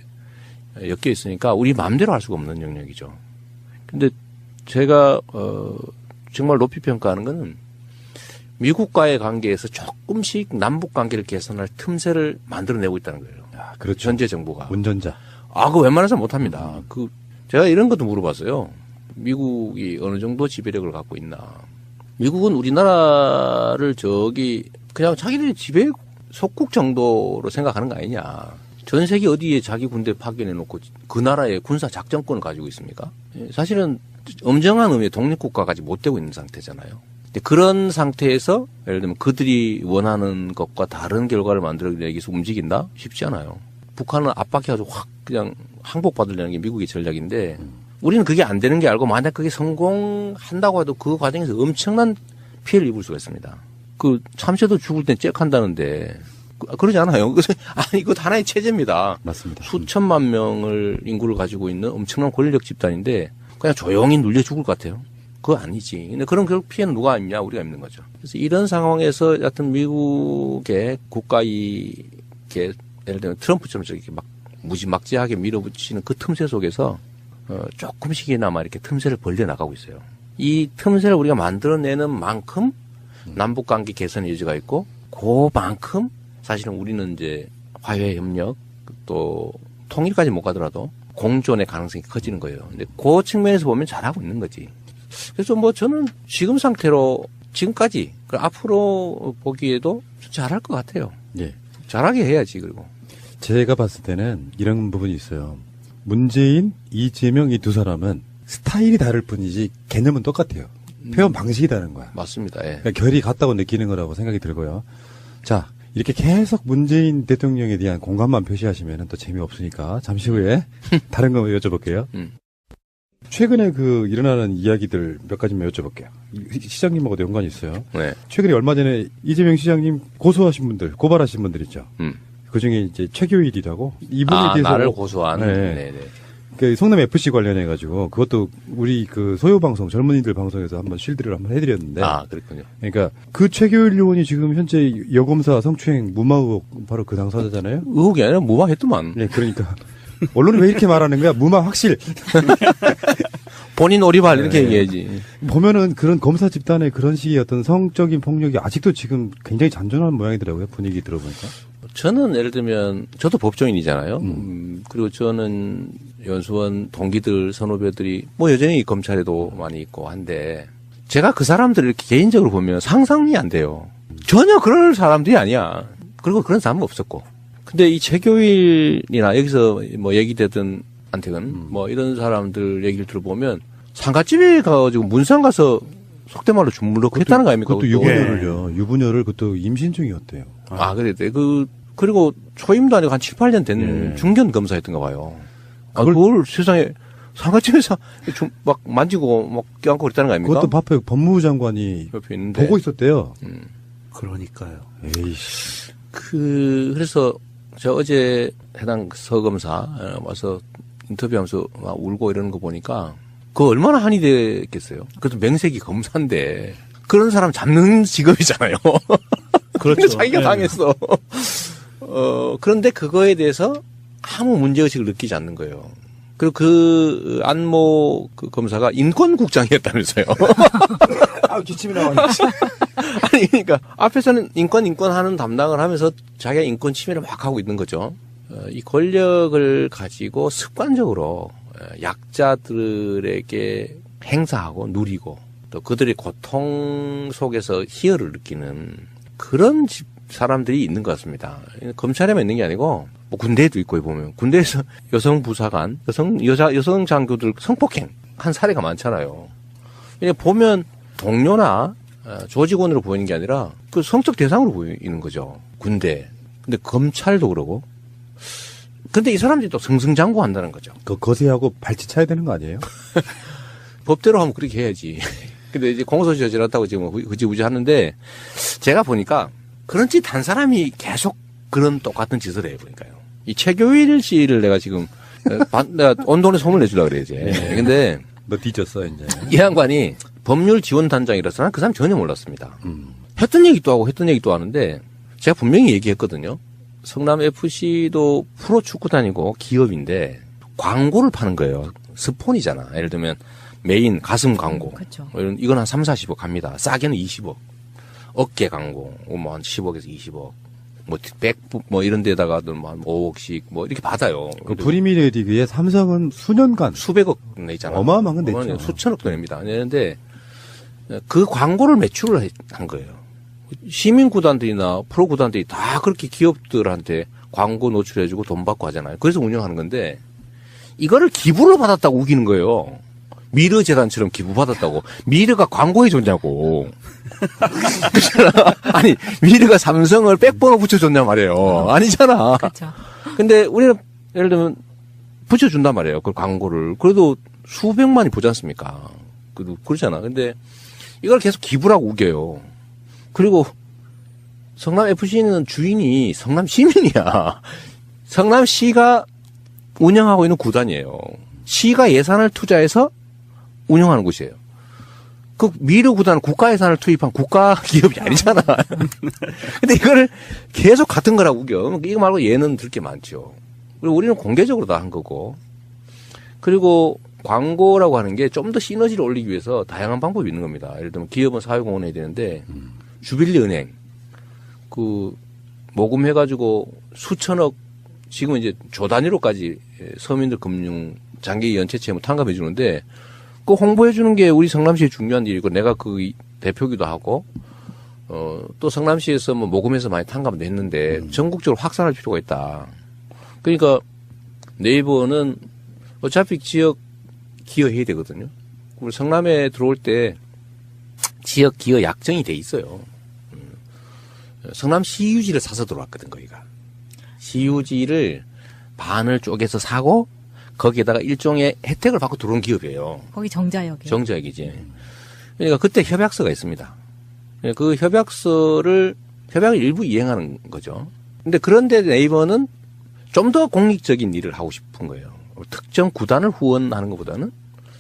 엮여 있으니까 우리 마음대로 할 수가 없는 영역이죠. 근데 제가 정말 높이 평가하는 거는 미국과의 관계에서 조금씩 남북 관계를 개선할 틈새를 만들어내고 있다는 거예요. 그렇죠. 현재 정부가. 운전자. 그거 웬만해서 못합니다. 제가 이런 것도 물어봤어요. 미국이 어느 정도 지배력을 갖고 있나. 미국은 우리나라를 그냥 자기들의 지배 속국 정도로 생각하는 거 아니냐. 전 세계 어디에 자기 군대 파견해놓고 그 나라의 군사 작전권을 가지고 있습니까? 사실은 엄정한 의미의 독립국가까지 못 되고 있는 상태잖아요. 근데 그런 상태에서 예를 들면 그들이 원하는 것과 다른 결과를 만들어내기 위해서 움직인다? 쉽지 않아요. 북한은 압박해가지고 확 그냥 항복받으려는 게 미국의 전략인데 우리는 그게 안 되는 게 알고 만약 그게 성공한다고 해도 그 과정에서 엄청난 피해를 입을 수가 있습니다. 참새도 죽을 땐 잭한다는데 그러지 않아요. 이거 하나의 체제입니다. 맞습니다. 수천만 명을 인구를 가지고 있는 엄청난 권력 집단인데 그냥 조용히 눌려 죽을 것 같아요. 그거 아니지. 근데 그런 결국 피해는 누가 입냐? 우리가 입는 거죠. 그래서 이런 상황에서 여하튼 미국의 국가이익에 예를 들면 트럼프처럼 이렇게 무지막지하게 밀어붙이는 그 틈새 속에서 조금씩이나마 이렇게 틈새를 벌려나가고 있어요. 이 틈새를 우리가 만들어내는 만큼 남북관계 개선의 여지가 있고 그만큼 사실은 우리는 이제 화해 협력 또 통일까지 못 가더라도 공존의 가능성이 커지는 거예요. 근데 그 측면에서 보면 잘하고 있는 거지. 그래서 뭐 저는 지금 상태로 지금까지 그 앞으로 보기에도 잘할 것 같아요. 예. 잘하게 해야지. 그리고 제가 봤을 때는 이런 부분이 있어요. 문재인, 이재명 이 두 사람은 스타일이 다를 뿐이지 개념은 똑같아요. 표현 방식이 다른 거야. 맞습니다. 예. 그러니까 결이 같다고 느끼는 거라고 생각이 들고요. 자, 이렇게 계속 문재인 대통령에 대한 공감만 표시하시면 또 재미없으니까 잠시 후에 다른 거 여쭤볼게요. 최근에 그 일어나는 이야기들 몇 가지만 여쭤볼게요. 시장님하고도 연관이 있어요. 네. 최근에 얼마 전에 이재명 시장님 고소하신 분들, 고발하신 분들 있죠. 그 중에 이제 최교일이라고 이분에 대해서 나를 고소한. 네. 네네. 그 성남 FC 관련해 가지고 그것도 우리 그 소요 방송 젊은이들 방송에서 한번 실드를 한번 해드렸는데. 그렇군요. 그러니까 그 최교일 의원이 지금 현재 여검사 성추행 무마 의혹 바로 그 당사자잖아요. 의혹이 아니라 무마했더만. 네, 그러니까 언론이 왜 이렇게 말하는 거야? 무마 확실. 본인 오리발 이렇게 얘기해야지. 보면은 그런 검사 집단의 그런 식의 어떤 성적인 폭력이 아직도 지금 굉장히 잔존한 모양이더라고요. 분위기 들어보니까. 저는 예를 들면 저도 법조인이잖아요. 그리고 저는 연수원 동기들 선후배들이 뭐 여전히 검찰에도 많이 있고 한데 제가 그 사람들을 이렇게 개인적으로 보면 상상이 안 돼요. 전혀 그럴 사람들이 아니야. 그리고 그런 사람은 없었고. 근데 이 최교일이나 여기서 뭐 얘기되던 안택은 뭐 이런 사람들 얘기를 들어보면 상가집에 가가지고 문상 가서 속된 말로 주물럭 했다는 거 아닙니까? 그것도 유부녀를요. 유부녀를 그것도 임신 중이었대요. 그랬대. 그리고 초임도 아니고 한 7, 8년 된 중견 검사였던가 봐요. 그걸 세상에 상가집에서 막 만지고 막 껴안고 그랬다는 거 아닙니까? 그것도 앞에 법무부 장관이 옆에 있는데. 보고 있었대요. 그러니까요. 에이씨. 그래서 저 어제 해당 서검사 와서 인터뷰하면서 막 울고 이러는 거 보니까 그거 얼마나 한이 됐겠어요. 그래도 명색이 검사인데 그런 사람 잡는 직업이잖아요. 그런데 자기가 당했어. 그런데 그거에 대해서 아무 문제의식을 느끼지 않는 거예요. 그리고 그 안모 그 검사가 인권국장이었다면서요. 기침이 나와. 아니, 그러니까 앞에서는 인권 하는 담당을 하면서 자기가 인권 침해를 막 하고 있는 거죠. 이 권력을 가지고 습관적으로 약자들에게 행사하고 누리고 또 그들의 고통 속에서 희열을 느끼는 그런 사람들이 있는 것 같습니다. 검찰에만 있는 게 아니고 뭐 군대에도 있고 보면 군대에서 여성 부사관, 여성 장교들 성폭행 한 사례가 많잖아요. 보면 동료나 조직원으로 보이는 게 아니라 그 성적 대상으로 보이는 거죠. 군대. 근데 검찰도 그러고. 근데 이 사람들이 또 승승장구한다는 거죠. 그 거세하고 발치 차야 되는 거 아니에요? 법대로 하면 그렇게 해야지. 근데 이제 공소시 저질렀다고 지금 흐지부지 하는데 제가 보니까 그런 짓 한 사람이 계속 그런 똑같은 짓을 해 보니까요. 이 최교일 씨를 내가 지금 내가 언론에 소문을 내주려고 그래 이제. 네. 근데 너 뒤졌어 이제. 이 양반이 법률 지원단장이라서 난 그 사람 전혀 몰랐습니다. 했던 얘기 또 하고 했던 얘기 또 하는데 제가 분명히 얘기했거든요. 성남 FC도 프로 축구단이고 기업인데 광고를 파는 거예요. 스폰이잖아. 예를 들면 메인 가슴 광고. 그렇죠. 이건 한 3, 40억 갑니다. 싸게는 20억. 어깨 광고. 뭐 한 10억에서 20억. 뭐 백북 뭐 이런 데다가도 뭐 한 5억씩 뭐 이렇게 받아요. 그 프리미어 리그에 삼성은 수년간 수백억 내잖아요. 어마어마한 건 냈죠. 수천억 도 냅니다. 내는데 그 광고를 매출을 한 거예요. 시민구단들이나 프로구단들이 다 그렇게 기업들한테 광고 노출해주고 돈 받고 하잖아요. 그래서 운영하는 건데 이거를 기부를 받았다고 우기는 거예요. 미르 재단처럼 기부받았다고. 미르가 광고해줬냐고. 아니, 미르가 삼성을 백번호 붙여줬냐 말이에요. 아니잖아. 그렇죠. 근데 우리는 예를 들면 붙여준단 말이에요. 그 광고를. 그래도 수백만이 보지 않습니까? 그렇잖아. 근데 이걸 계속 기부라고 우겨요. 그리고 성남 FC는 주인이 성남 시민이야. 성남시가 운영하고 있는 구단이에요. 시가 예산을 투자해서 운영하는 곳이에요. 그 미르 구단은 국가 예산을 투입한 국가 기업이 아니잖아. 근데 이거를 계속 같은 거라고 우겨. 이거 말고 얘는 들 게 많죠. 그리고 우리는 공개적으로 다 한 거고. 그리고 광고라고 하는 게 좀 더 시너지를 올리기 위해서 다양한 방법이 있는 겁니다. 예를 들면 기업은 사회공헌 해야 되는데 주빌리 은행 그 모금해가지고 수천억 지금 이제 조 단위로까지 서민들 금융 장기 연체 채무 탕감해 주는데 그 홍보해주는 게 우리 성남시의 중요한 일이고, 내가 그 대표기도 하고, 또 성남시에서 뭐 모금해서 많이 탕감도 했는데, 전국적으로 확산할 필요가 있다. 그러니까 네이버는 어차피 지역 기여해야 되거든요. 우리 성남에 들어올 때 지역 기여 약정이 돼 있어요. 성남 시유지를 사서 들어왔거든, 거기가. 시유지를 반을 쪼개서 사고, 거기에다가 일종의 혜택을 받고 들어온 기업이에요. 거기 정자역이요. 정자역이지. 그러니까 그때 협약서가 있습니다. 그 협약을 일부 이행하는 거죠. 근데 그런데 네이버는 좀 더 공익적인 일을 하고 싶은 거예요. 특정 구단을 후원하는 것보다는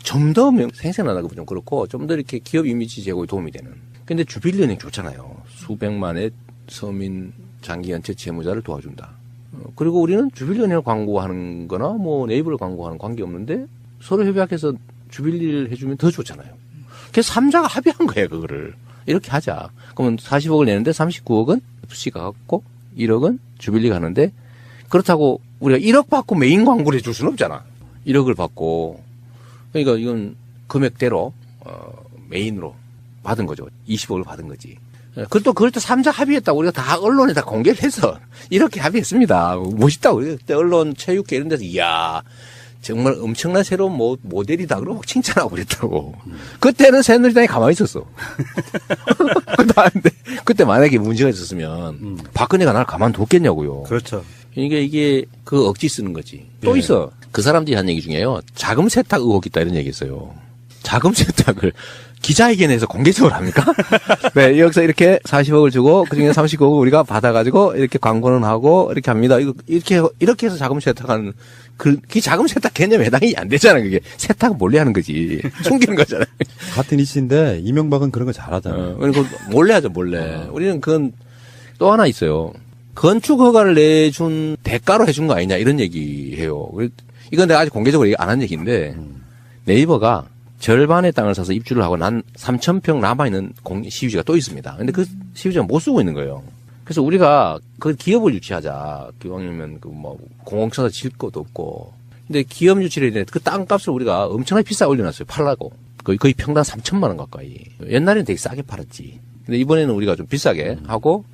좀 더 생생하다고 좀 그렇고, 좀 더 이렇게 기업 이미지 제고에 도움이 되는. 근데 주빌리은행 좋잖아요. 수백만의 서민 장기 연체 채무자를 도와준다. 그리고 우리는 주빌리은행을 광고하는 거나 뭐 네이버를 광고하는 관계 없는데 서로 협약해서 주빌리를 해주면 더 좋잖아요. 그래서 3자가 합의한 거예요, 그거를. 이렇게 하자. 그러면 40억을 내는데 39억은 FC가 갖고 1억은 주빌리가 하는데, 그렇다고 우리가 1억 받고 메인 광고를 해줄 수는 없잖아. 1억을 받고. 그러니까 이건 금액대로 메인으로 받은 거죠. 20억을 받은 거지. 그걸 또 3자 합의했다고 우리가 다 언론에 다 공개를 해서 이렇게 합의했습니다. 멋있다고. 그때 언론, 체육계 이런 데서 이야, 정말 엄청난 새로운 모델이다. 그러고 막 칭찬하고 그랬다고. 그때는 새누리당이 가만히 있었어. 그때 만약에 문제가 있었으면 박근혜가 날 가만뒀겠냐고요. 그렇죠. 그러니까 이게 그 억지 쓰는 거지. 또 있어. 그 사람들이 한 얘기 중에요. 자금 세탁 의혹이 있다 이런 얘기 있어요. 자금 세탁을 기자회견에서 공개적으로 합니까? 네, 여기서 이렇게 40억을 주고 그중에 39억을 우리가 받아가지고 이렇게 광고는 하고 이렇게 합니다. 이렇게 해서 자금 세탁하는 그 자금 세탁 개념에 해당이 안 되잖아요. 그게 세탁은 몰래 하는 거지. 숨기는 거잖아요. 같은 이슈인데 이명박은 그런 거 잘하잖아요. 그리고 몰래 하죠, 몰래. 우리는 그건 또 하나 있어요. 건축 허가를 내준 대가로 해준 거 아니냐 이런 얘기해요. 이건 내가 아직 공개적으로 얘기 안 한 얘기인데 네이버가 절반의 땅을 사서 입주를 하고 난 3,000평 남아있는 시유지가 또 있습니다. 근데 그 시유지가 못 쓰고 있는 거예요. 그래서 우리가 그 기업을 유치하자. 기왕이면 공공청사 질 것도 없고. 근데 기업 유치를 했는데 그 땅값을 우리가 엄청나게 비싸게 올려놨어요. 팔라고. 거의 평당 3,000만 원 가까이. 옛날에는 되게 싸게 팔았지. 근데 이번에는 우리가 좀 비싸게 하고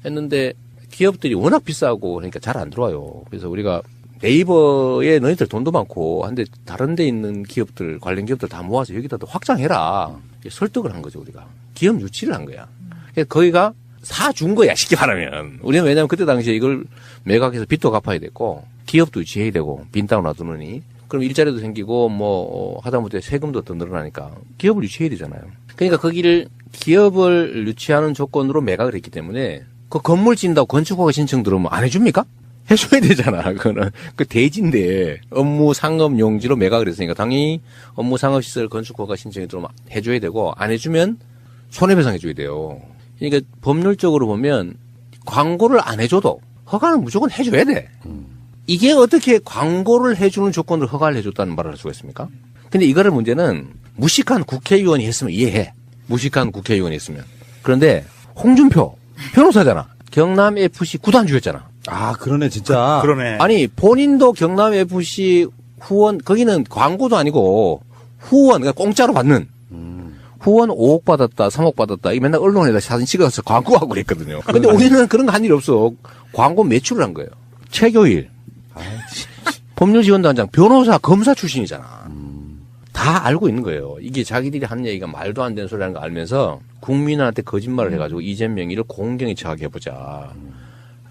했는데 기업들이 워낙 비싸고 그러니까 잘 안 들어와요. 그래서 우리가 네이버에 너희들 돈도 많고 한데 다른 데 있는 기업들, 관련 기업들 다 모아서 여기다 더 확장해라. 설득을 한 거죠, 우리가. 기업 유치를 한 거야. 그래서 거기가 사준 거야, 쉽게 말하면. 우리는 왜냐면 그때 당시에 이걸 매각해서 빚도 갚아야 됐고, 기업도 유치해야 되고, 빈 땅을 놔두느니. 그럼 일자리도 생기고, 하다못해 세금도 더 늘어나니까 기업을 유치해야 되잖아요. 그러니까 거기를 기업을 유치하는 조건으로 매각을 했기 때문에 그 건물 짓는다고 건축허가 신청 들어오면 안 해줍니까? 해줘야 되잖아. 그거는 그 대지인데 업무 상업 용지로 매각을 했으니까 당연히 업무 상업 시설 건축허가 신청이 들어오면 해줘야 되고 안 해주면 손해배상 해줘야 돼요. 그러니까 법률적으로 보면 광고를 안 해줘도 허가는 무조건 해줘야 돼. 이게 어떻게 광고를 해주는 조건으로 허가를 해줬다는 말을 할 수가 있습니까? 근데 이거를 문제는 무식한 국회의원이 했으면 이해해. 무식한 국회의원이 했으면. 그런데 홍준표 변호사잖아. 경남FC 구단주였잖아. 아, 그러네, 진짜. 그러네. 아니 본인도 경남FC 후원, 거기는 광고도 아니고 후원, 그러니까 공짜로 받는 후원 5억 받았다 3억 받았다 이 맨날 언론에다 사진 찍어서 광고하고 그랬거든요. 근데 우리는 그런 거 한 일 없어. 광고 매출을 한 거예요. 최교일 법률지원단장 변호사 검사 출신이잖아. 다 알고 있는 거예요. 이게 자기들이 한 얘기가 말도 안 되는 소리라는 거 알면서 국민한테 거짓말을 해가지고 이재명이를 공경에 처하게 해보자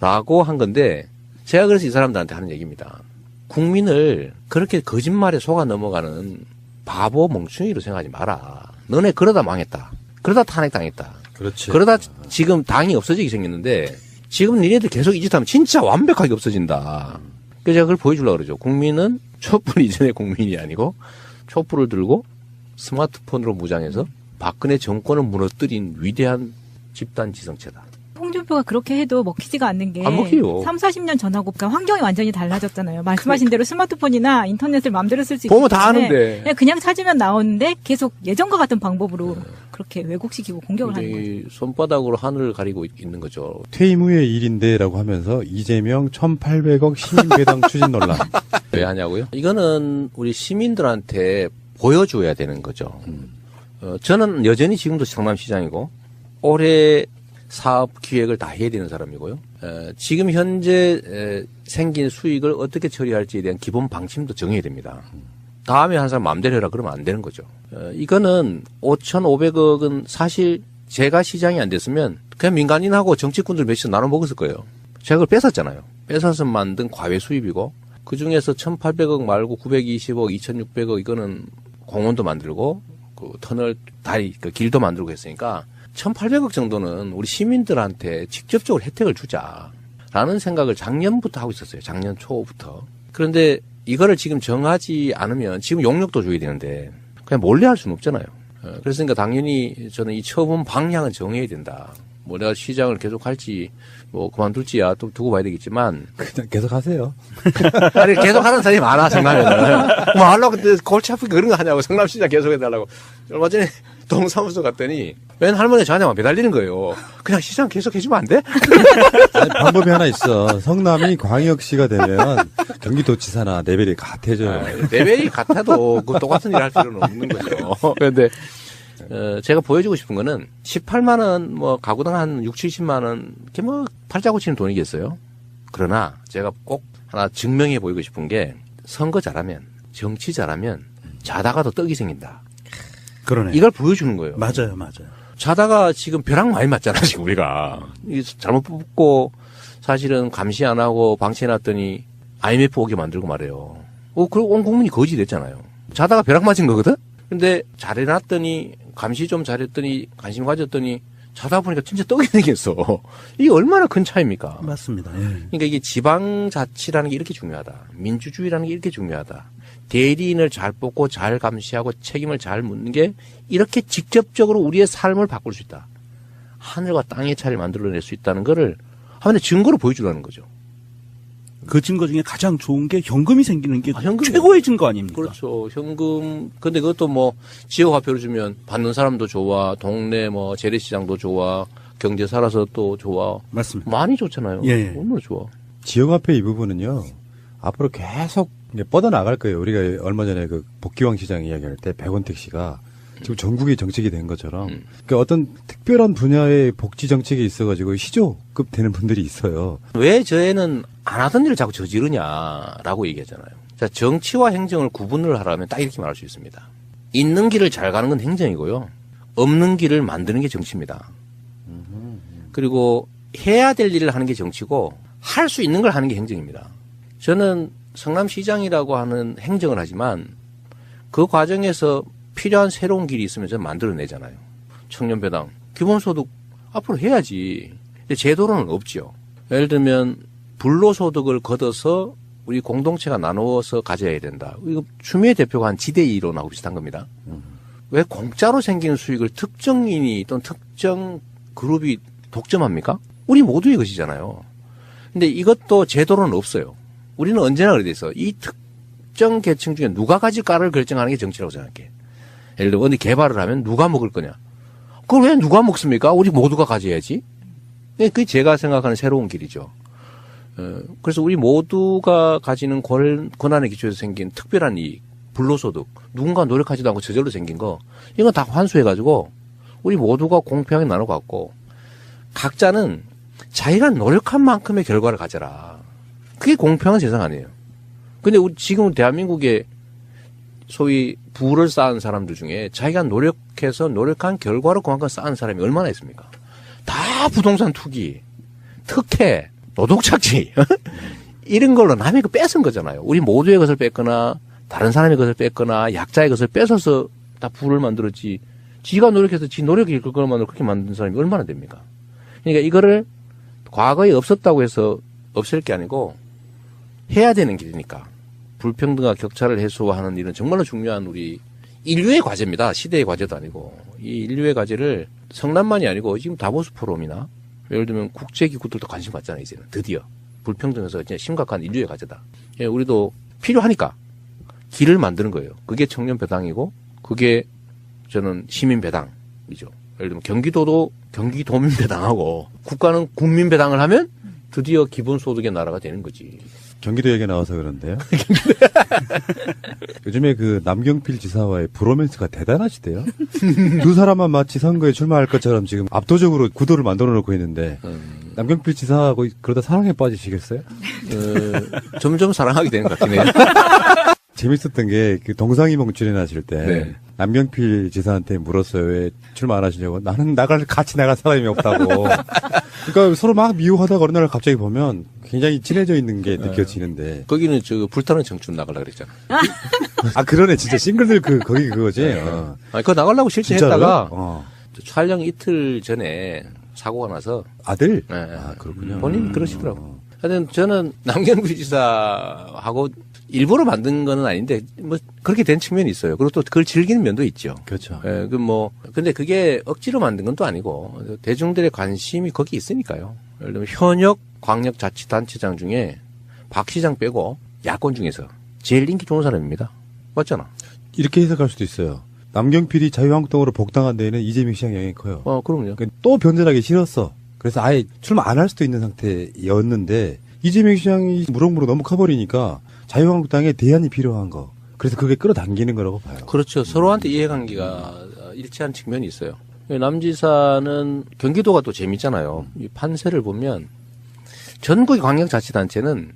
라고 한 건데, 제가 그래서 이 사람들한테 하는 얘기입니다. 국민을 그렇게 거짓말에 속아 넘어가는 바보 멍충이로 생각하지 마라. 너네 그러다 망했다. 그러다 탄핵당했다. 그렇지. 그러다 지금 당이 없어지게 생겼는데 지금 니네들 계속 이 짓 하면 진짜 완벽하게 없어진다. 그래서 제가 그걸 보여주려고 그러죠. 국민은 촛불 이전의 국민이 아니고 촛불을 들고 스마트폰으로 무장해서 박근혜 정권을 무너뜨린 위대한 집단 지성체다. 홍준표가 그렇게 해도 먹히지가 않는 게 안 먹혀요. 3, 40년 전하고 환경이 완전히 달라졌잖아요. 말씀하신 대로 스마트폰이나 인터넷을 마음대로 쓸 수 있기 보면 다 때문에 아는데. 그냥 찾으면 나오는데 계속 예전과 같은 방법으로 그렇게 왜곡시키고 공격을 하는 거죠. 이 손바닥으로 하늘을 가리고 있는 거죠. 퇴임 후의 일인데라고 하면서 이재명 1,800억 시민배당 추진 논란. 왜 하냐고요? 이거는 우리 시민들한테 보여줘야 되는 거죠. 저는 여전히 지금도 성남시장이고 올해 사업 기획을 다 해야 되는 사람이고요. 지금 현재 생긴 수익을 어떻게 처리할지에 대한 기본 방침도 정해야 됩니다. 다음에 한 사람 마음대로 해라 그러면 안 되는 거죠. 이거는 5,500억은 사실 제가 시장이 안 됐으면 그냥 민간인하고 정치꾼들 몇이서 나눠 먹었을 거예요. 제가 그걸 뺏었잖아요. 뺏어서 만든 과외 수입이고 그중에서 1,800억 말고 920억, 2,600억 이거는 공원도 만들고 그 터널 다리 그 길도 만들고 했으니까 1,800억 정도는 우리 시민들한테 직접적으로 혜택을 주자라는 생각을 작년부터 하고 있었어요. 작년 초부터. 그런데 이거를 지금 정하지 않으면 지금 용역도 줘야 되는데 그냥 몰래 할 수는 없잖아요. 그랬으니까 당연히 저는 이 처분 방향은 정해야 된다. 뭐 내가 시장을 계속 할지 뭐 그만둘지야 또 두고 봐야 되겠지만 그냥 계속 하세요. 아니 계속 하는 사람이 많아 성남에는 뭐 하려고 그때 골치 아프게 그런 거 하냐고 성남시장 계속 해달라고 얼마 전에 동사무소 갔더니 웬 할머니 저한테만 매달리는 거예요. 그냥 시장 계속 해주면 안 돼? 아니, 방법이 하나 있어. 성남이 광역시가 되면 경기도지사나 레벨이 같아져요. 레벨이 같아도 그 똑같은 일 할 필요는 없는 거죠. 그런데 제가 보여주고 싶은 거는 18만 원, 뭐 가구당 한 6, 70만 원, 이렇게 뭐 팔자고 치는 돈이겠어요. 그러나 제가 꼭 하나 증명해 보이고 싶은 게 선거 잘하면, 정치 잘하면 자다가도 떡이 생긴다. 그러네. 이걸 보여주는 거예요. 맞아요. 자다가 지금 벼락 많이 맞잖아, 지금 우리가. 이게 잘못 뽑고 사실은 감시 안 하고 방치해놨더니 IMF 오게 만들고 말해요. 그리고 온 국민이 거지 됐잖아요. 자다가 벼락 맞은 거거든? 근데 잘해놨더니 감시 좀 잘했더니 관심 가졌더니 자다 보니까 진짜 떡이 생겼어. 이게 얼마나 큰 차이입니까? 맞습니다. 예. 그러니까 이게 지방자치라는 게 이렇게 중요하다. 민주주의라는 게 이렇게 중요하다. 대리인을 잘 뽑고 잘 감시하고 책임을 잘 묻는 게 이렇게 직접적으로 우리의 삶을 바꿀 수 있다. 하늘과 땅의 차이를 만들어낼 수 있다는 거를 하나의 증거로 보여주라는 거죠. 그 증거 중에 가장 좋은 게 현금이 생기는 게 현금이요. 최고의 증거 아닙니까? 그렇죠. 현금. 근데 그것도 뭐 지역화표를 주면 받는 사람도 좋아. 동네 뭐 재래시장도 좋아. 경제 살아서 또 좋아. 맞습니다. 많이 좋잖아요. 예. 얼마나 좋아. 지역화폐 이 부분은요, 앞으로 계속 이제 뻗어나갈 거예요. 우리가 얼마 전에 그 복귀왕 시장 이야기할 때 백원택 씨가 지금 전국이 정책이 된 것처럼 그러니까 어떤 특별한 분야의 복지 정책이 있어가지고 시조급 되는 분들이 있어요. 왜 저애는 안 하던 일을 자꾸 저지르냐라고 얘기하잖아요. 자, 정치와 행정을 구분을 하라면 딱 이렇게 말할 수 있습니다. 있는 길을 잘 가는 건 행정이고요. 없는 길을 만드는 게 정치입니다. 그리고 해야 될 일을 하는 게 정치고 할 수 있는 걸 하는 게 행정입니다. 저는 성남시장이라고 하는 행정을 하지만 그 과정에서 필요한 새로운 길이 있으면 저는 만들어내잖아요. 청년배당, 기본소득 앞으로 해야지. 근데 제도로는 없죠. 예를 들면 불로소득을 걷어서 우리 공동체가 나누어서 가져야 된다. 이거 추미애 대표가 한 지대 이론하고 비슷한 겁니다. 왜 공짜로 생기는 수익을 특정인이 또는 특정 그룹이 독점합니까? 우리 모두의 것이잖아요. 근데 이것도 제도로는 없어요. 우리는 언제나 그래 돼서 이 특정 계층 중에 누가 가질까를 결정하는 게 정치라고 생각해. 예를 들어 어디 개발을 하면 누가 먹을 거냐. 그걸 왜 누가 먹습니까? 우리 모두가 가져야지. 그게 제가 생각하는 새로운 길이죠. 그래서 우리 모두가 가지는 권한의 기초에서 생긴 특별한 이익, 불로소득, 누군가 노력하지도 않고 저절로 생긴 거, 이건 다 환수해가지고 우리 모두가 공평하게 나눠갖고 각자는 자기가 노력한 만큼의 결과를 가져라. 그게 공평한 세상 아니에요. 근데 우리 지금 대한민국에 소위 부를 쌓은 사람들 중에 자기가 노력해서 노력한 결과로 그만큼 쌓은 사람이 얼마나 있습니까? 다 부동산 투기, 특혜, 노동착취 이런 걸로 남의 거 뺏은 거잖아요. 우리 모두의 것을 뺏거나 다른 사람의 것을 뺏거나 약자의 것을 뺏어서 다 부를 만들었지. 지가 노력해서 지 노력이 이끌 것만으로 그렇게 만든 사람이 얼마나 됩니까? 그러니까 이거를 과거에 없었다고 해서 없앨 게 아니고 해야 되는 길이니까. 불평등과 격차를 해소하는 일은 정말로 중요한 우리 인류의 과제입니다. 시대의 과제도 아니고. 이 인류의 과제를 성남만이 아니고 지금 다보스 포럼이나 예를 들면 국제기구들도 관심 갖잖아요. 이제는 드디어. 불평등에서 진짜 심각한 인류의 과제다. 예, 우리도 필요하니까 길을 만드는 거예요. 그게 청년배당이고 그게 저는 시민배당이죠. 예를 들면 경기도도 경기도민배당하고 국가는 국민배당을 하면 드디어 기본소득의 나라가 되는 거지. 경기도 얘기 나와서 그런데요. 요즘에 그 남경필 지사와의 브로맨스가 대단하시대요. 두 사람만 마치 선거에 출마할 것처럼 지금 압도적으로 구도를 만들어 놓고 있는데 남경필 지사하고 그러다 사랑에 빠지시겠어요? 점점 사랑하게 되는 것 같긴 해요. 재밌었던 게 그 동상이몽 출연하실 때 네. 남경필 지사한테 물었어요. 왜 출마 안 하시냐고. 나는 같이 나갈 사람이 없다고. 그러니까 서로 막 미워하다가 어느 날 갑자기 보면 굉장히 친해져 있는 게 느껴지는데. 거기는 불타는 청춘 나가려고 그랬잖아. 아 그러네 진짜 싱글들 거기 그거지. 아니, 그거 나가려고 실제 진짜로요? 했다가 촬영 이틀 전에 사고가 나서 아들? 네. 아 그렇군요. 본인이 그러시더라고. 하여튼 저는 남경필 지사하고 일부러 만든 거는 아닌데 뭐 그렇게 된 측면이 있어요. 그리고 또 그걸 즐기는 면도 있죠. 그렇죠. 예, 근데 그게 억지로 만든 건 또 아니고 대중들의 관심이 거기 있으니까요. 예를 들면 현역 광역자치단체장 중에 박 시장 빼고 야권 중에서 제일 인기 좋은 사람입니다. 맞잖아. 이렇게 해석할 수도 있어요. 남경필이 자유한국당으로 복당한 데에는 이재명 시장 영향이 커요. 그럼요. 그러니까 또 변절하기 싫었어. 그래서 아예 출마 안 할 수도 있는 상태였는데 이재명 시장이 무럭무럭 너무 커버리니까 자유한국당에 대안이 필요한 거. 그래서 그게 끌어당기는 거라고 봐요. 그렇죠. 서로한테 이해관계가 일치한 측면이 있어요. 남지사는 경기도가 또 재밌잖아요. 이 판세를 보면 전국의 광역자치단체는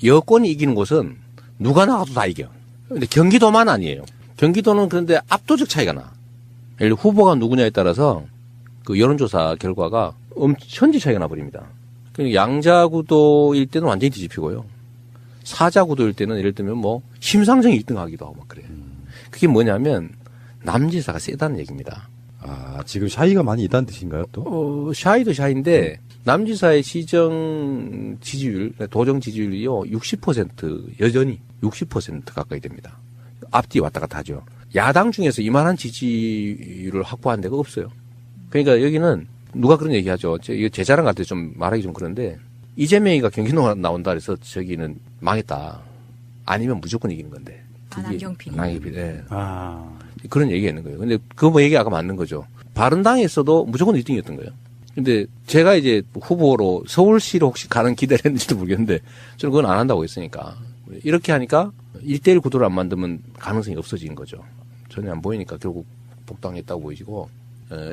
여권이 이기는 곳은 누가 나가도 다 이겨. 근데 경기도만 아니에요. 경기도는 그런데 압도적 차이가 나. 예를 들어 후보가 누구냐에 따라서 그 여론조사 결과가 천지 차이가 나버립니다. 그러니까 양자구도일 때는 완전히 뒤집히고요. 사자구도일 때는 예를 들면 뭐 심상정이 1등 하기도 하고 막 그래요. 그게 뭐냐면 남지사가 세다는 얘기입니다. 아, 지금 샤이가 많이 있다는 뜻인가요, 또? 샤이도 샤이인데 남지사의 시정 지지율, 도정 지지율이요 60% 여전히 60% 가까이 됩니다. 앞뒤 왔다 갔다 하죠. 야당 중에서 이만한 지지율을 확보한 데가 없어요. 그러니까 여기는 누가 그런 얘기하죠. 이거 제 자랑 같아 좀 말하기 좀 그런데 이재명이가 경기도 나온다 그래서 저기는 망했다. 아니면 무조건 이기는 건데. 남경필이. 남경필. 네. 아. 그런 얘기했는 거예요. 근데 그거 얘기 아까 맞는 거죠. 바른당에서도 무조건 1등이었던 거예요. 근데 제가 이제 후보로 서울시로 혹시 가는 기대를 했는지도 모르겠는데 저는 그건 안 한다고 했으니까. 이렇게 하니까 1대1 구도를 안 만들면 가능성이 없어진 거죠. 전혀 안 보이니까 결국 복당했다고 보이시고.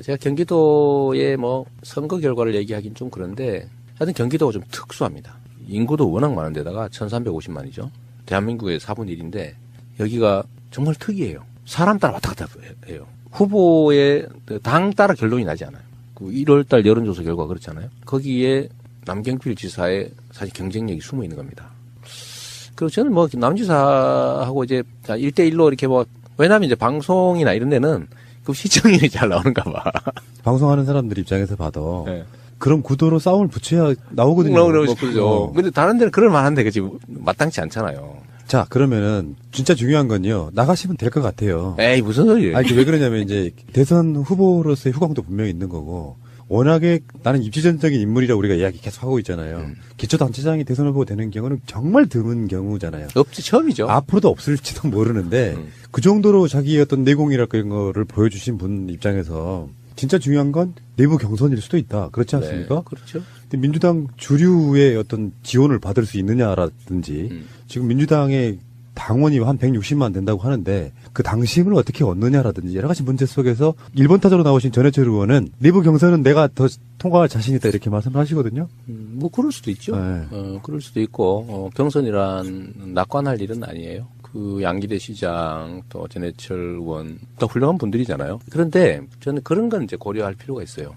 제가 경기도의 뭐 선거 결과를 얘기하긴 좀 그런데 하여튼 경기도가 좀 특수합니다. 인구도 워낙 많은 데다가 1350만이죠. 대한민국의 4분의 1인데 여기가 정말 특이해요. 사람 따라 왔다 갔다 해요. 후보의 당 따라 결론이 나지 않아요. 그 1월달 여론조사 결과 그렇잖아요. 거기에 남경필 지사의 사실 경쟁력이 숨어 있는 겁니다. 그리고 저는 뭐 남지사하고 이제 1대1로 이렇게 뭐 왜냐하면 이제 방송이나 이런 데는 그 시청률이 잘 나오는가 봐. 방송하는 사람들 입장에서 봐도 네. 그런 구도로 싸움을 붙여야 나오거든요. 그러죠. 근데 다른 데는 그럴 만한데 그치 마땅치 않잖아요. 자, 그러면은 진짜 중요한 건요. 나가시면 될 것 같아요. 에이 무슨 소리예요. 아니, 왜 그러냐면 이제 대선 후보로서의 후광도 분명히 있는 거고 워낙에 나는 입지전적인 인물이라고 우리가 이야기 계속 하고 있잖아요. 기초단체장이 대선 후보 되는 경우는 정말 드문 경우잖아요. 없지 처음이죠. 앞으로도 없을지도 모르는데 그 정도로 자기의 어떤 내공이랄까 이런 거를 보여주신 분 입장에서 진짜 중요한 건 내부 경선일 수도 있다. 그렇지 않습니까? 네, 그렇죠. 근데 민주당 주류의 어떤 지원을 받을 수 있느냐라든지 지금 민주당의 당원이 한 160만 된다고 하는데 그 당심을 어떻게 얻느냐라든지 여러 가지 문제 속에서 1번 타자로 나오신 전해철 의원은 내부 경선은 내가 더 통과할 자신 있다 이렇게 말씀을 하시거든요. 뭐 그럴 수도 있죠. 네. 그럴 수도 있고 경선이란 낙관할 일은 아니에요. 그 양기대 시장 또 전해철 의원 또 훌륭한 분들이잖아요. 그런데 저는 그런 건 이제 고려할 필요가 있어요.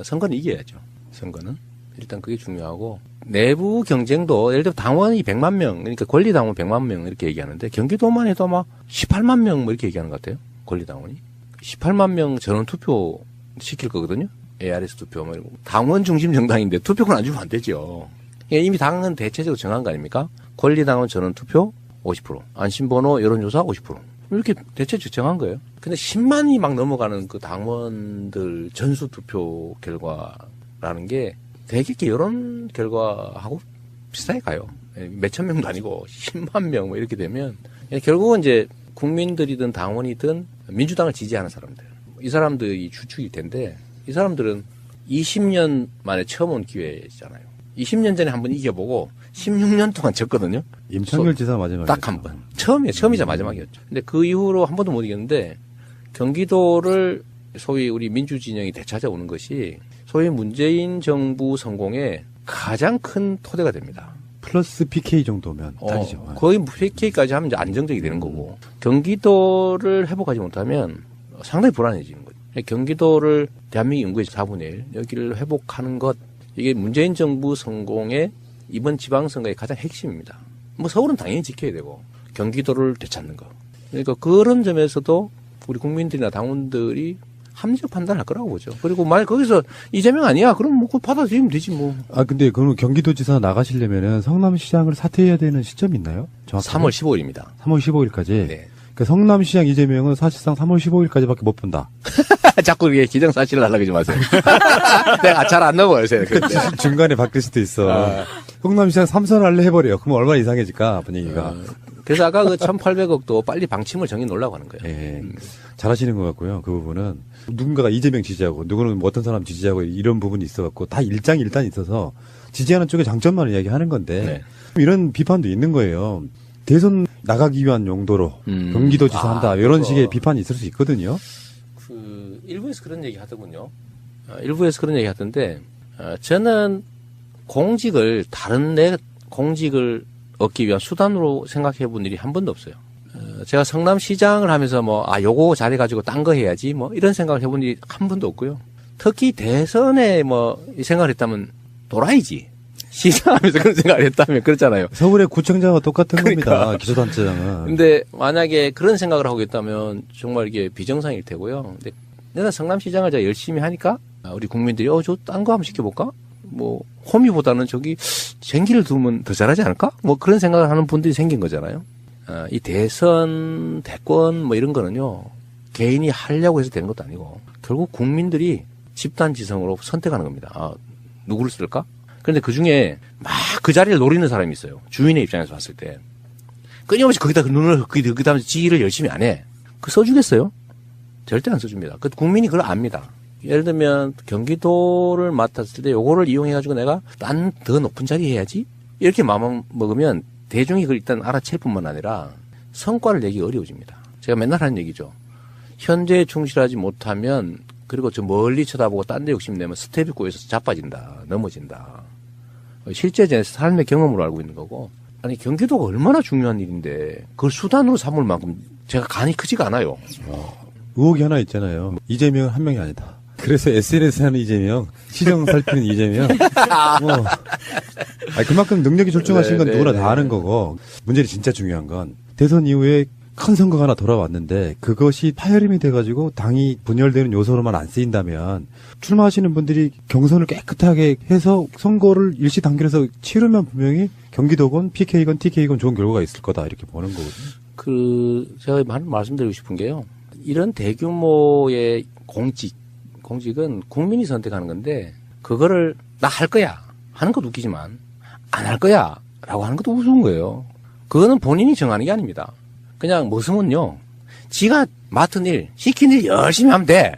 선거는 이겨야죠. 선거는 일단 그게 중요하고 내부 경쟁도 예를 들어 당원이 100만 명 그러니까 권리당원 100만 명 이렇게 얘기하는데 경기도만 해도 막 18만 명 뭐 이렇게 얘기하는 것 같아요. 권리당원이 18만 명 전원 투표 시킬 거거든요. ARS 투표 뭐 이러고 당원 중심 정당인데 투표권 안 주면 안 되죠. 이미 당은 대체적으로 정한 거 아닙니까? 권리당원 전원 투표 50%, 안심번호 여론조사 50%. 이렇게 대체적으로 정한 거예요. 근데 10만이 막 넘어가는 그 당원들 전수투표 결과라는 게 되게 여론 결과하고 비슷하게 가요. 몇천 명도 아니고 10만 명 뭐 이렇게 되면 결국은 이제 국민들이든 당원이든 민주당을 지지하는 사람들. 이 사람들이 주축일 텐데 이 사람들은 20년 만에 처음 온 기회잖아요. 20년 전에 한번 이겨보고 16년 동안 졌거든요. 임창열 지사 마지막에 딱 한 번. 처음이자 마지막이었죠. 근데 그 이후로 한 번도 못 이겼는데 경기도를 소위 우리 민주진영이 되찾아오는 것이 소위 문재인 정부 성공의 가장 큰 토대가 됩니다. 플러스 PK 정도면 딱이죠. 거의 PK까지 하면 이제 안정적이 되는 거고 경기도를 회복하지 못하면 상당히 불안해지는 거죠. 경기도를 대한민국 인구의 4분의 1 여기를 회복하는 것 이게 문재인 정부 성공의 이번 지방선거의 가장 핵심입니다. 뭐 서울은 당연히 지켜야 되고 경기도를 되찾는 거. 그러니까 그런 점에서도 우리 국민들이나 당원들이 합리적 판단할 거라고 보죠. 그리고 만약 거기서 이재명 아니야? 그럼 뭐 그거 받아들이면 되지 뭐. 아 근데 그럼 경기도지사 나가시려면은 성남시장을 사퇴해야 되는 시점이 있나요? 정확하게? 3월 15일입니다. 3월 15일까지. 네. 그러니까 성남시장 이재명은 사실상 3월 15일까지밖에 못 본다. 자꾸 이게 기정사실을 하려고 하지 마세요. 내가 잘 안 넘어요, 요새. 중간에 바뀔 수도 있어. 성남시장 3선 할래 해버려요. 그럼 얼마나 이상해질까 분위기가. 그래서 아까 그 1,800억도 빨리 방침을 정해 놓으려고 하는 거예요. 예. 잘하시는 것 같고요. 그 부분은 누군가가 이재명 지지하고 누구는 뭐 어떤 사람 지지하고 이런 부분이 있어갖고 다 일장일단 있어서 지지하는 쪽의 장점만 이야기하는 건데 네. 이런 비판도 있는 거예요. 대선 나가기 위한 용도로 경기도지사 한다 이런 식의 비판이 있을 수 있거든요. 그 일부에서 그런 얘기 하더군요. 일부에서 그런 얘기 하던데 저는 공직을 다른 내 공직을 얻기 위한 수단으로 생각해 본 일이 한 번도 없어요. 제가 성남시장을 하면서 요거 잘해가지고 딴 거 해야지 이런 생각을 해본 일이 한 번도 없고요. 특히 대선에 이 생각을 했다면 돌아야지. 시장하면서 그런 생각을 했다면 그렇잖아요. 서울의 구청장과 똑같은 그러니까. 겁니다. 기초단체장은. 근데 만약에 그런 생각을 하고 있다면 정말 이게 비정상일 테고요. 근데 내가 성남시장을 제가 열심히 하니까 우리 국민들이 저 딴 거 한번 시켜볼까? 호미보다는 저기 쟁기를 두면 더 잘하지 않을까? 그런 생각을 하는 분들이 생긴 거잖아요. 이 대선, 대권 이런 거는요. 개인이 하려고 해서 되는 것도 아니고 결국 국민들이 집단 지성으로 선택하는 겁니다. 누구를 쓸까? 그런데 그 중에 막 그 자리를 노리는 사람이 있어요. 주인의 입장에서 봤을 때. 끊임없이 거기다 눈을, 거기다 하면서 지휘를 열심히 안 해. 써주겠어요? 절대 안 써줍니다. 국민이 그걸 압니다. 예를 들면 경기도를 맡았을 때 요거를 이용해가지고 내가 딴 더 높은 자리 해야지? 이렇게 마음 먹으면 대중이 그걸 일단 알아챌 뿐만 아니라 성과를 내기 어려워집니다. 제가 맨날 하는 얘기죠. 현재에 충실하지 못하면 그리고 저 멀리 쳐다보고 딴 데 욕심내면 스텝이 꼬여서 자빠진다. 넘어진다. 실제 제 삶의 경험으로 알고 있는 거고. 아니 경기도가 얼마나 중요한 일인데 그걸 수단으로 삼을 만큼 제가 간이 크지가 않아요. 의혹이 하나 있잖아요. 이재명은 한 명이 아니다. 그래서 SNS 하는 이재명, 시정 살피는 이재명. 그만큼 능력이 출중하신 건 누구나 다 아는 거고. 문제는 진짜 중요한 건 대선 이후에 큰 선거가 하나 돌아왔는데 그것이 파열음이 돼가지고 당이 분열되는 요소로만 안 쓰인다면 출마하시는 분들이 경선을 깨끗하게 해서 선거를 일시 단결해서 치르면 분명히 경기도건 PK건 TK건 좋은 결과가 있을 거다 이렇게 보는 거거든요. 제가 말씀드리고 싶은 게요. 이런 대규모의 공직은 국민이 선택하는 건데 그거를 나 할 거야 하는 것도 웃기지만 안 할 거야 라고 하는 것도 우스운 거예요. 그거는 본인이 정하는 게 아닙니다. 그냥 머슴은요. 지가 맡은 일, 시킨 일 열심히 하면 돼.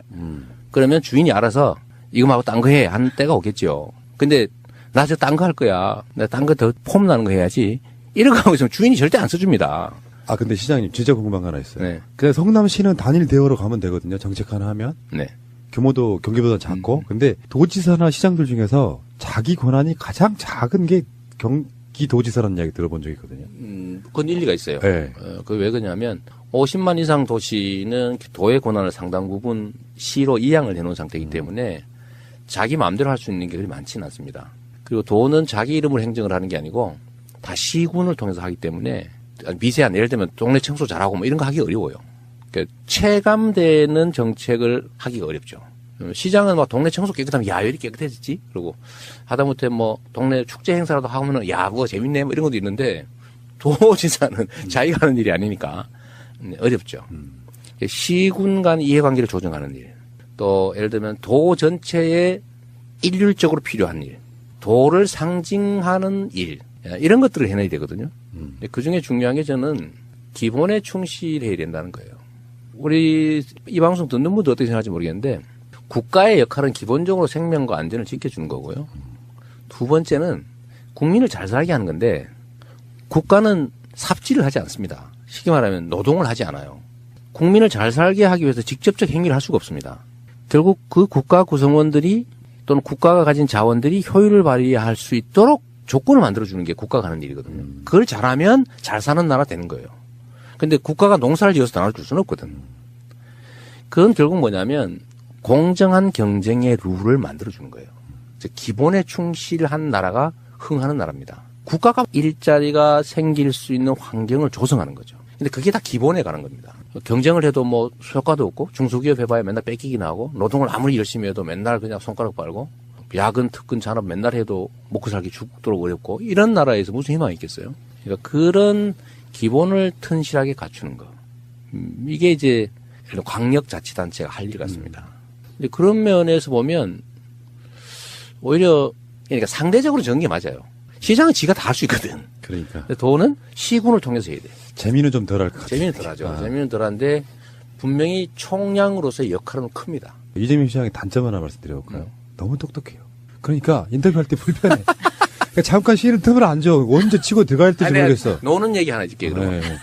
그러면 주인이 알아서 이거 말고 딴 거 해 하는 때가 오겠죠. 근데 나 저 딴 거 할 거야. 나 딴 거 더 폼 나는 거 해야지. 이런 거 하고 있으면 주인이 절대 안 써줍니다. 근데 시장님 진짜 궁금한 거 하나 있어요. 네. 그냥 성남시는 단일 대우로 가면 되거든요. 정책 하나 하면. 네. 규모도 경기보다 작고. 근데 도지사나 시장들 중에서 자기 권한이 가장 작은 게 경기도지사라는 이야기 들어본 적이 있거든요. 그건 일리가 있어요. 네. 그 왜 그러냐면 50만 이상 도시는 도의 권한을 상당 부분 시로 이양을 해놓은 상태이기 때문에 자기 마음대로 할 수 있는 게 그리 많지는 않습니다. 그리고 도는 자기 이름으로 행정을 하는 게 아니고 다 시군을 통해서 하기 때문에 미세한 예를 들면 동네 청소 잘하고 이런 거 하기 어려워요. 그러니까 체감되는 정책을 하기가 어렵죠. 시장은 동네 청소 깨끗하면 야, 왜 이렇게 깨끗해졌지? 그러고 하다못해 동네 축제 행사라도 하면은 야, 뭐가 재밌네 이런 것도 있는데 도지사는 자기가 하는 일이 아니니까 어렵죠. 시군 간 이해관계를 조정하는 일, 또 예를 들면 도 전체에 일률적으로 필요한 일, 도를 상징하는 일 이런 것들을 해내야 되거든요. 그중에 중요한 게 저는 기본에 충실해야 된다는 거예요. 우리 이 방송 듣는 분도 어떻게 생각할지 모르겠는데 국가의 역할은 기본적으로 생명과 안전을 지켜주는 거고요. 두 번째는 국민을 잘 살게 하는 건데 국가는 삽질을 하지 않습니다. 쉽게 말하면 노동을 하지 않아요. 국민을 잘 살게 하기 위해서 직접적 행위를 할 수가 없습니다. 결국 그 국가 구성원들이 또는 국가가 가진 자원들이 효율을 발휘할 수 있도록 조건을 만들어주는 게 국가가 하는 일이거든요. 그걸 잘하면 잘 사는 나라 되는 거예요. 근데 국가가 농사를 지어서 나눠줄 수는 없거든. 그건 결국 뭐냐면 공정한 경쟁의 룰을 만들어주는 거예요. 즉 기본에 충실한 나라가 흥하는 나라입니다. 국가가 일자리가 생길 수 있는 환경을 조성하는 거죠. 근데 그게 다 기본에 가는 겁니다. 경쟁을 해도 뭐 효과도 없고 중소기업 해봐야 맨날 뺏기기나 하고 노동을 아무리 열심히 해도 맨날 그냥 손가락 빨고 야근 특근 잔업 맨날 해도 먹고 살기 죽도록 어렵고 이런 나라에서 무슨 희망이 있겠어요? 그러니까 그런 기본을 튼실하게 갖추는 거. 이게 이제 광역자치단체가 할 일 같습니다. 근데 그런 면에서 보면 오히려 그러니까 상대적으로 적은 게 맞아요. 시장은 지가 다 할 수 있거든. 그러니까. 근데 돈은 시군을 통해서 해야 돼. 재미는 좀 덜 할 것 같아요. 재미는 덜하죠. 재미는 덜한데 분명히 총량으로서의 역할은 큽니다. 이재명 시장의 단점 하나 말씀드려볼까요? 너무 똑똑해요. 그러니까 인터뷰할 때 불편해. 그러니까 잠깐 쉬는 틈을 안 줘. 언제 치고 들어갈 때지 모르겠어. 노는 얘기 하나 해줄게 그러면. 네.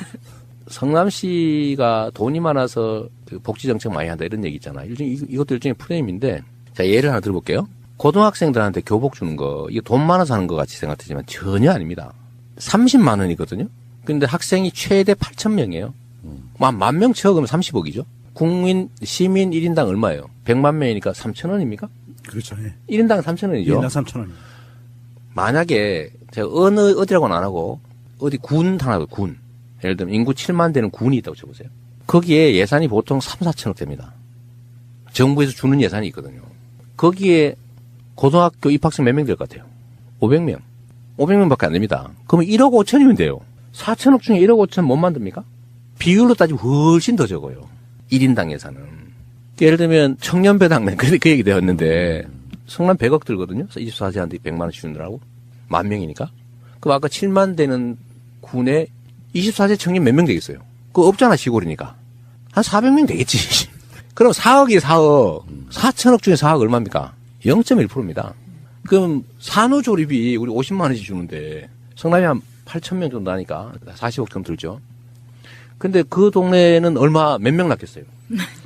성남시가 돈이 많아서 그 복지정책 많이 한다 이런 얘기 있잖아. 이것도 일종의 프레임인데 자 예를 하나 들어볼게요. 고등학생들한테 교복 주는 거 이게 돈 많아서 하는 것 같이 생각되지만 전혀 아닙니다. 30만 원이거든요. 근데 학생이 최대 8,000명이에요. 만 명 채워가면 30억이죠. 국민 시민 1인당 얼마예요? 100만 명이니까 3,000원입니까? 그렇죠. 예. 1인당 3,000원이죠. 1인당 3,000원. 만약에 제가 어디라고는 안 하고 어디 군 하나 군 예를 들면 인구 7만 되는 군이 있다고 쳐보세요. 거기에 예산이 보통 3, 4천억 됩니다. 정부에서 주는 예산이 있거든요. 거기에 고등학교 입학생 몇 명 될 것 같아요? 500명. 500명밖에 안 됩니다. 그러면 1억 5천이면 돼요. 4천억 중에 1억 5천 못 만듭니까? 비율로 따지면 훨씬 더 적어요. 1인당 예산은. 예를 들면 청년배당은 그 얘기 되었는데 성남 100억 들거든요. 24세한테 100만 원 주느라고. 만 명이니까. 그럼 아까 7만 되는 군에 24세 청년 몇 명 되겠어요? 그거 없잖아 시골이니까. 한 400명 되겠지. 그럼 4억이 4억. 4천억 중에 4억 얼마입니까? 0.1%입니다. 그럼 산후조리비 우리 50만 원씩 주는데 성남이 한 8,000명 정도 나니까 40억 정도 들죠. 근데 그 동네는 몇 명 낳겠어요?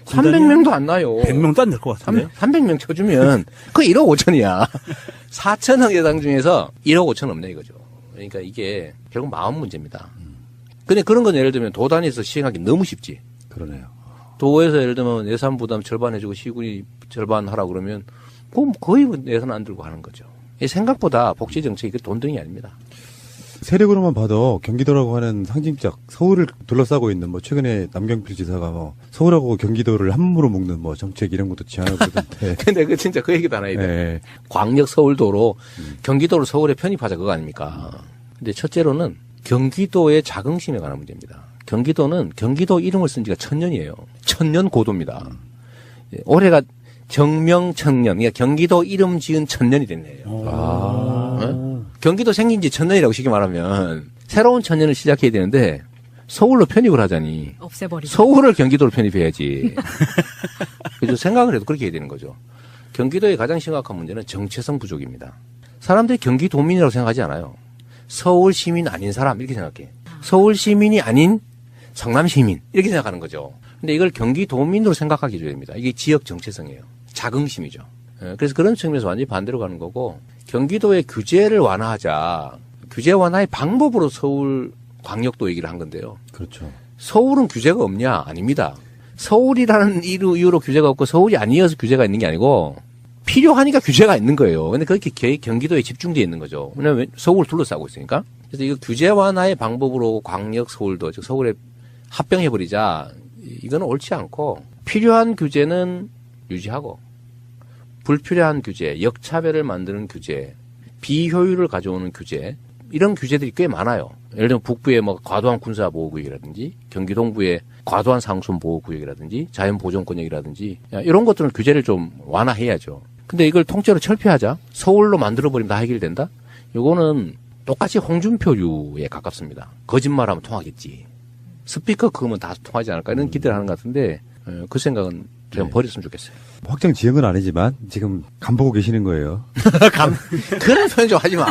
300명도 안 나요. 100명도 안 될 것 같은데. 300명 쳐주면 그 1억 5천이야. 4천억 예상 중에서 1억 5천 없네 이거죠. 그러니까 이게 결국 마음 문제입니다. 근데 그런 건 예를 들면 도 단위에서 시행하기 너무 쉽지. 그러네요. 도에서 예를 들면 예산 부담 절반 해주고 시군이 절반 하라 그러면 그럼 거의 예산 안 들고 하는 거죠. 생각보다 복지 정책이 돈등이 아닙니다. 세력으로만 봐도 경기도라고 하는 상징적 서울을 둘러싸고 있는 뭐 최근에 남경필 지사가 뭐 서울하고 경기도를 함부로 묶는 뭐 정책 이런 것도 지향하고 그러던데. 근데 그 진짜 그 얘기도 하나 해야 돼. 네. 광역 서울도로 경기도를 서울에 편입하자 그거 아닙니까? 근데 첫째로는 경기도의 자긍심에 관한 문제입니다. 경기도는 경기도 이름을 쓴 지가 1000년이에요. 1000년 고도입니다. 올해가 정명천년, 그러니까 경기도 이름 지은 1000년이 됐네요. 네? 경기도 생긴 지 1000년이라고 쉽게 말하면 새로운 1000년을 시작해야 되는데 서울로 편입을 하자니 없애버리죠. 서울을 경기도로 편입해야지. 그래서 생각을 해도 그렇게 해야 되는 거죠. 경기도의 가장 심각한 문제는 정체성 부족입니다. 사람들이 경기도민이라고 생각하지 않아요. 서울 시민 아닌 사람 이렇게 생각해. 서울 시민이 아닌 성남 시민 이렇게 생각하는 거죠. 근데 이걸 경기도민으로 생각하게 해줘야 됩니다. 이게 지역 정체성이에요. 자긍심이죠. 그래서 그런 측면에서 완전히 반대로 가는 거고 경기도의 규제를 완화하자. 규제 완화의 방법으로 서울 광역도 얘기를 한 건데요. 그렇죠. 서울은 규제가 없냐? 아닙니다. 서울이라는 이유로 규제가 없고 서울이 아니어서 규제가 있는 게 아니고 필요하니까 규제가 있는 거예요. 근데 그렇게 경기도에 집중되어 있는 거죠. 왜냐하면 서울을 둘러싸고 있으니까. 그래서 이거 규제 완화의 방법으로 광역 서울도, 즉 서울에 합병해버리자. 이거는 옳지 않고 필요한 규제는 유지하고 불필요한 규제, 역차별을 만드는 규제, 비효율을 가져오는 규제 이런 규제들이 꽤 많아요. 예를 들면 북부에 뭐 과도한 군사 보호구역이라든지 경기 동부에 과도한 상순 보호구역이라든지 자연보존권역이라든지 이런 것들은 규제를 좀 완화해야죠. 근데 이걸 통째로 철폐하자 서울로 만들어버리면 다 해결된다? 이거는 똑같이 홍준표류에 가깝습니다. 거짓말하면 통하겠지. 스피커 그거면 다 통하지 않을까 이런 기대를 하는 것 같은데 그 생각은 좀 버렸으면 좋겠어요. 확정 지은 건 아니지만 지금 간 보고 계시는 거예요. 그런 표현 좀 하지 마.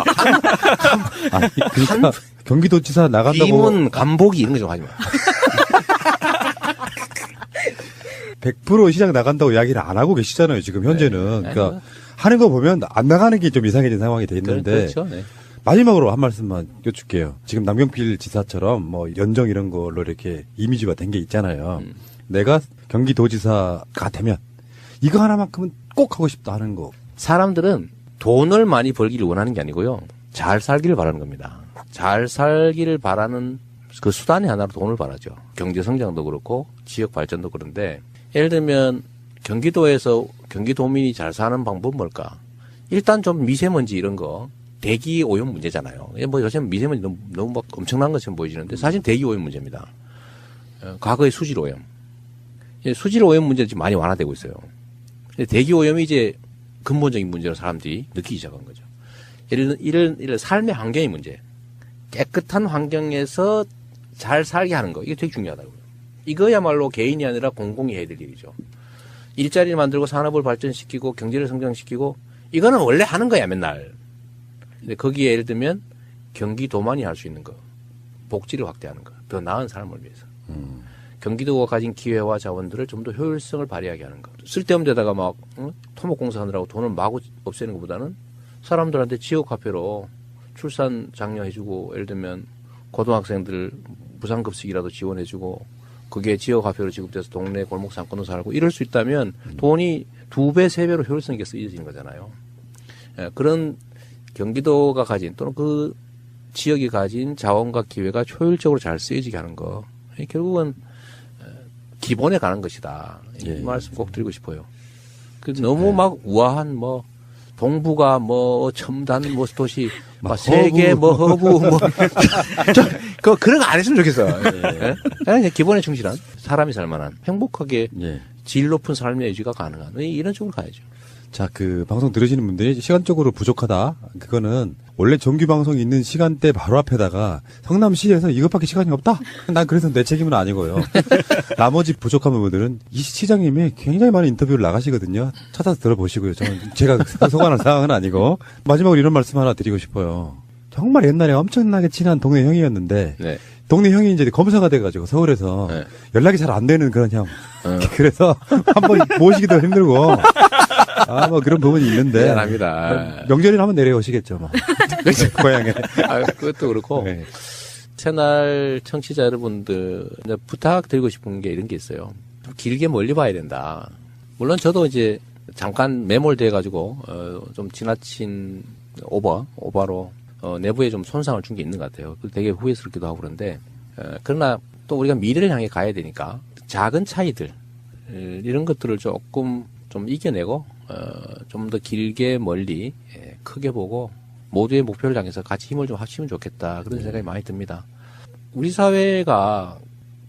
아니, 그러니까 경기도지사 나간다고 비문 간보기 이런 거 좀 하지 마. 100% 시장 나간다고 이야기를 안 하고 계시잖아요. 지금 현재는. 그러니까 하는 거 보면 안 나가는 게 좀 이상해진 상황이 돼 있는데 그렇죠. 네. 마지막으로 한 말씀만 여쭐게요. 지금 남경필 지사처럼 뭐 연정 이런 걸로 이렇게 이미지화 된 게 있잖아요. 내가 경기도지사가 되면 이거 하나만큼은 꼭 하고 싶다 하는 거. 사람들은 돈을 많이 벌기를 원하는 게 아니고요. 잘 살기를 바라는 겁니다. 잘 살기를 바라는 그 수단이 하나로 돈을 바라죠. 경제 성장도 그렇고 지역 발전도 그런데 예를 들면 경기도에서 경기도민이 잘 사는 방법은 뭘까? 일단 좀 미세먼지 이런 거 대기 오염 문제잖아요. 뭐 요새 미세먼지 너무 막 엄청난 것처럼 보이지는데 사실 대기 오염 문제입니다. 과거의 수질 오염. 수질 오염 문제는 지금 많이 완화되고 있어요. 대기 오염이 이제 근본적인 문제로 사람들이 느끼기 시작한 거죠. 이런 삶의 환경의 문제. 깨끗한 환경에서 잘 살게 하는 거. 이게 되게 중요하다고요. 이거야말로 개인이 아니라 공공이 해야 될 일이죠. 일자리를 만들고 산업을 발전시키고 경제를 성장시키고 이거는 원래 하는 거야 맨날. 근데 거기에 예를 들면 경기도만이 할 수 있는 거. 복지를 확대하는 거. 더 나은 삶을 위해서. 경기도가 가진 기회와 자원들을 좀 더 효율성을 발휘하게 하는 거. 쓸데없는 데다가 막 토목공사 하느라고 돈을 마구 없애는 것보다는 사람들한테 지역화폐로 출산 장려해주고 예를 들면 고등학생들 무상급식이라도 지원해주고 그게 지역화폐로 지급돼서 동네 골목 상권으로 살고 이럴 수 있다면 돈이 2배, 3배로 효율성 있게 쓰여지는 거잖아요. 그런 경기도가 가진 또는 그 지역이 가진 자원과 기회가 효율적으로 잘 쓰여지게 하는 거. 결국은 기본에 가는 것이다. 이 말씀 꼭 드리고 싶어요. 너무 막 우아한 뭐 동부가 뭐 첨단 뭐 도시 막 세계 뭐 허브 뭐 그런 거 안 했으면 좋겠어. 그냥 기본에 충실한 사람이 살만한 행복하게 질 높은 삶의 유지가 가능한 이런 쪽으로 가야죠. 자, 그 방송 들으시는 분들이 시간적으로 부족하다. 그거는 원래 정규 방송이 있는 시간대 바로 앞에다가 성남시에서 이것밖에 시간이 없다. 난 그래서 내 책임은 아니고요. 나머지 부족한 부분들은 이 시장님이 굉장히 많은 인터뷰를 나가시거든요. 찾아서 들어보시고요. 저는 제가 소관할 상황은 아니고 마지막으로 이런 말씀 하나 드리고 싶어요. 정말 옛날에 엄청나게 친한 동네 형이었는데 네. 동네 형이 이제 검사가 돼가지고 서울에서 네. 연락이 잘 안 되는 그런 형. 그래서 한번 모시기도 힘들고. 아, 뭐 그런 부분이 있는데. 미안합니다. 명절이나 한번 내려오시겠죠, 뭐. 고향에. 그것도 그렇고. 네. 채널 청취자 여러분들 부탁드리고 싶은 게 이런 게 있어요. 좀 길게 멀리 봐야 된다. 물론 저도 이제 잠깐 매몰돼가지고 좀 지나친 오버로 내부에 좀 손상을 준 게 있는 것 같아요. 되게 후회스럽기도 하고 그런데 그러나 또 우리가 미래를 향해 가야 되니까 작은 차이들 이런 것들을 조금 좀 이겨내고 좀 더 길게 멀리 크게 보고 모두의 목표를 향해서 같이 힘을 좀 합치면 좋겠다 그런 생각이 많이 듭니다. 우리 사회가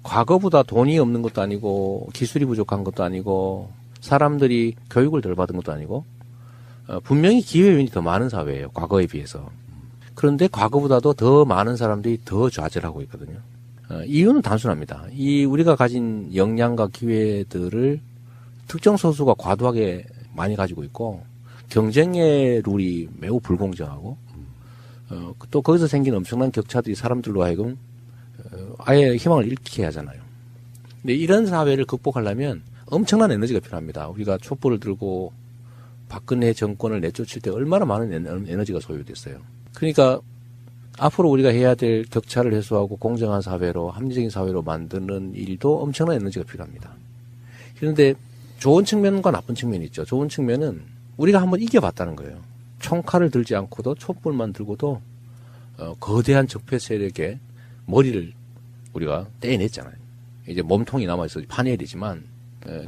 과거보다 돈이 없는 것도 아니고 기술이 부족한 것도 아니고 사람들이 교육을 덜 받은 것도 아니고 분명히 기회 요인이 더 많은 사회예요. 과거에 비해서. 그런데 과거보다도 더 많은 사람들이 더 좌절하고 있거든요. 이유는 단순합니다. 우리가 가진 역량과 기회들을 특정 소수가 과도하게 많이 가지고 있고 경쟁의 룰이 매우 불공정하고 또 거기서 생긴 엄청난 격차들이 사람들로 하여금 아예 희망을 잃게 하잖아요. 근데 이런 사회를 극복하려면 엄청난 에너지가 필요합니다. 우리가 촛불을 들고 박근혜 정권을 내쫓을 때 얼마나 많은 에너지가 소요됐어요. 그러니까 앞으로 우리가 해야 될 격차를 해소하고 공정한 사회로 합리적인 사회로 만드는 일도 엄청난 에너지가 필요합니다. 그런데 좋은 측면과 나쁜 측면이 있죠. 좋은 측면은 우리가 한번 이겨봤다는 거예요. 총칼을 들지 않고도 촛불만 들고도 거대한 적폐 세력의 머리를 우리가 떼어냈잖아요. 이제 몸통이 남아있어서 파내야 되지만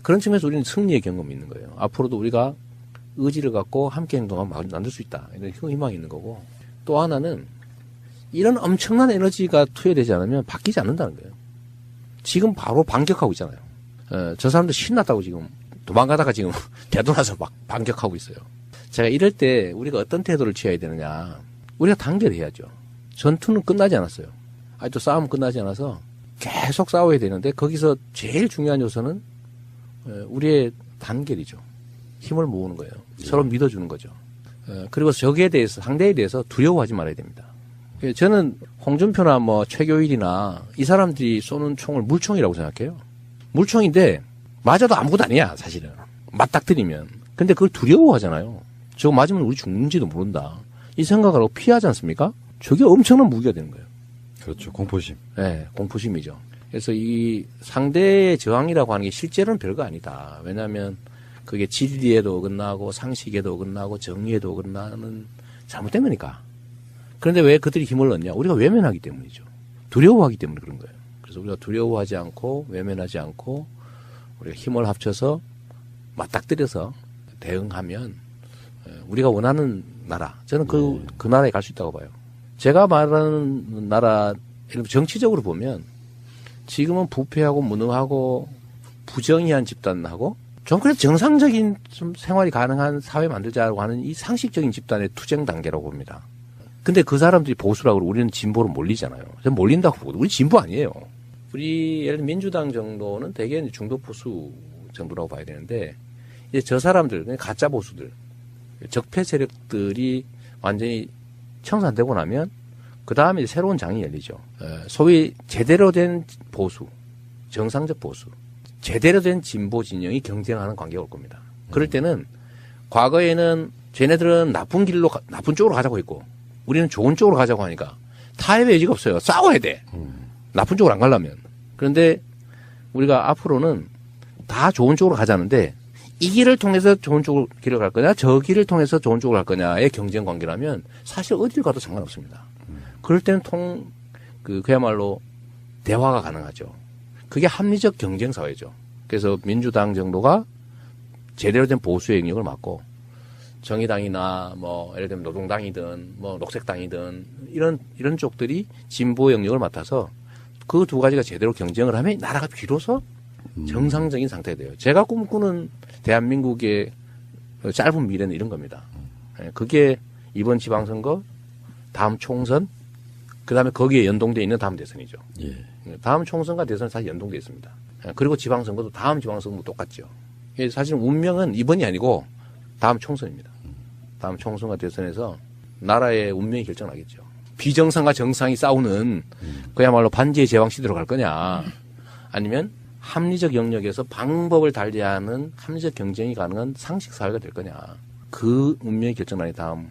그런 측면에서 우리는 승리의 경험이 있는 거예요. 앞으로도 우리가 의지를 갖고 함께 행동하면 만들 수 있다. 이런 희망이 있는 거고 또 하나는 이런 엄청난 에너지가 투여되지 않으면 바뀌지 않는다는 거예요. 지금 바로 반격하고 있잖아요. 저 사람들 신났다고 지금 도망가다가 지금 되돌아서 막 반격하고 있어요. 제가 이럴 때 우리가 어떤 태도를 취해야 되느냐. 우리가 단결해야죠. 전투는 끝나지 않았어요. 아직도 싸움은 끝나지 않아서 계속 싸워야 되는데 거기서 제일 중요한 요소는 우리의 단결이죠. 힘을 모으는 거예요. 서로 믿어주는 거죠. 그리고 적에 대해서, 상대에 대해서 두려워하지 말아야 됩니다. 저는 홍준표나 뭐 최교일이나 이 사람들이 쏘는 총을 물총이라고 생각해요. 물총인데 맞아도 아무것도 아니야, 사실은. 맞닥뜨리면. 근데 그걸 두려워하잖아요. 저거 맞으면 우리 죽는지도 모른다. 이 생각을 하고 피하지 않습니까? 저게 엄청난 무기가 되는 거예요. 그렇죠. 공포심. 네, 공포심이죠. 그래서 이 상대의 저항이라고 하는 게 실제로는 별거 아니다. 왜냐하면 그게 진리에도 어긋나고 상식에도 어긋나고 정의에도 어긋나는 잘못된 거니까. 그런데 왜 그들이 힘을 얻냐? 우리가 외면하기 때문이죠. 두려워하기 때문에 그런 거예요. 그래서 우리가 두려워하지 않고 외면하지 않고 우리가 힘을 합쳐서 맞닥뜨려서 대응하면 우리가 원하는 나라, 저는 그 나라에 갈 수 있다고 봐요. 제가 말하는 나라, 정치적으로 보면 지금은 부패하고 무능하고 부정의한 집단하고 좀 그래도 정상적인 좀 생활이 가능한 사회 만들자고 하는 이 상식적인 집단의 투쟁 단계라고 봅니다. 근데 그 사람들이 보수라고 그러고 우리는 진보로 몰리잖아요. 저는 몰린다고 보거든요. 우리 진보 아니에요. 우리 예를 들면 민주당 정도는 대개 중도 보수 정도라고 봐야 되는데 이제 저 사람들, 가짜 보수들, 적폐 세력들이 완전히 청산되고 나면 그 다음에 새로운 장이 열리죠. 소위 제대로 된 보수, 정상적 보수, 제대로 된 진보 진영이 경쟁하는 관계가 올 겁니다. 그럴 때는 과거에는 쟤네들은 나쁜 길로, 나쁜 쪽으로 가자고 했고 우리는 좋은 쪽으로 가자고 하니까 타협의 여지가 없어요. 싸워야 돼. 나쁜 쪽으로 안 가려면. 그런데 우리가 앞으로는 다 좋은 쪽으로 가자는데 이 길을 통해서 좋은 쪽으로 길을 갈 거냐, 저 길을 통해서 좋은 쪽으로 갈 거냐의 경쟁 관계라면 사실 어디를 가도 상관없습니다. 그럴 때는 그야말로 대화가 가능하죠. 그게 합리적 경쟁 사회죠. 그래서 민주당 정도가 제대로 된 보수의 영역을 맡고 정의당이나 뭐 예를 들면 노동당이든 뭐 녹색당이든 이런 쪽들이 진보 영역을 맡아서 그 두 가지가 제대로 경쟁을 하면 나라가 비로소 정상적인 상태가 돼요. 제가 꿈꾸는 대한민국의 짧은 미래는 이런 겁니다. 그게 이번 지방선거, 다음 총선, 그 다음에 거기에 연동되어 있는 다음 대선이죠. 예. 다음 총선과 대선은 사실 연동되어 있습니다. 그리고 지방선거도 다음 지방선거도 똑같죠. 사실 운명은 이번이 아니고 다음 총선입니다. 다음 총선과 대선에서 나라의 운명이 결정나겠죠. 비정상과 정상이 싸우는 그야말로 반지의 제왕 시대로 갈 거냐, 아니면 합리적 영역에서 방법을 달리하는 합리적 경쟁이 가능한 상식 사회가 될 거냐. 그 운명이 결정나는 다음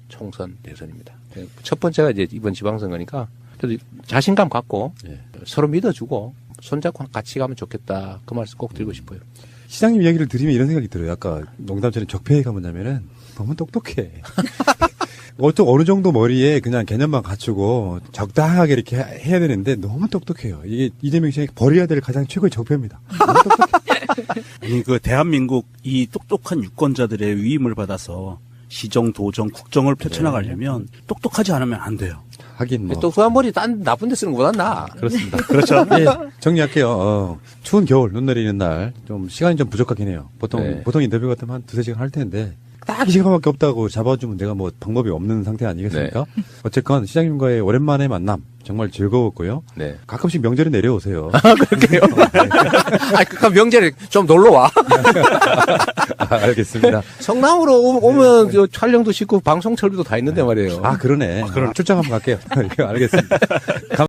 총선 대선입니다. 첫 번째가 이제 이번 지방선거니까 그래도 자신감 갖고 서로 믿어주고 손잡고 같이 가면 좋겠다. 그 말씀 꼭 드리고 싶어요. 시장님 이야기를 들으면 이런 생각이 들어요. 아까 농담처럼 적폐가 뭐냐면은 너무 똑똑해. 어느 정도 머리에 그냥 개념만 갖추고 적당하게 이렇게 해야 되는데 너무 똑똑해요. 이게 이재명 시장이 버려야 될 가장 최고의 적폐입니다. 너무 똑똑해. 아니, 그 대한민국 이 똑똑한 유권자들의 위임을 받아서 시정, 도정, 국정을 펼쳐나가려면 똑똑하지 않으면 안 돼요. 하긴 뭐. 똑똑한 머리 딴 나쁜 데 쓰는 것보다 나. 그렇습니다. 그렇죠. 예, 정리할게요. 추운 겨울, 눈 내리는 날, 좀 시간이 좀 부족하긴 해요. 보통 인터뷰 같으면 한 2-3시간 할 텐데, 딱 이 시간밖에 없다고 잡아주면 내가 뭐 방법이 없는 상태 아니겠습니까? 네. 어쨌건 시장님과의 오랜만에 만남, 정말 즐거웠고요. 네. 가끔씩 명절에 내려오세요. 그럴게요. 그러니까 명절에 좀 놀러 와. 알겠습니다. 성남으로 오면 촬영도 쉽고 방송 처리도 다 있는데 말이에요. 그러네. 출장 한번 갈게요. 알겠습니다.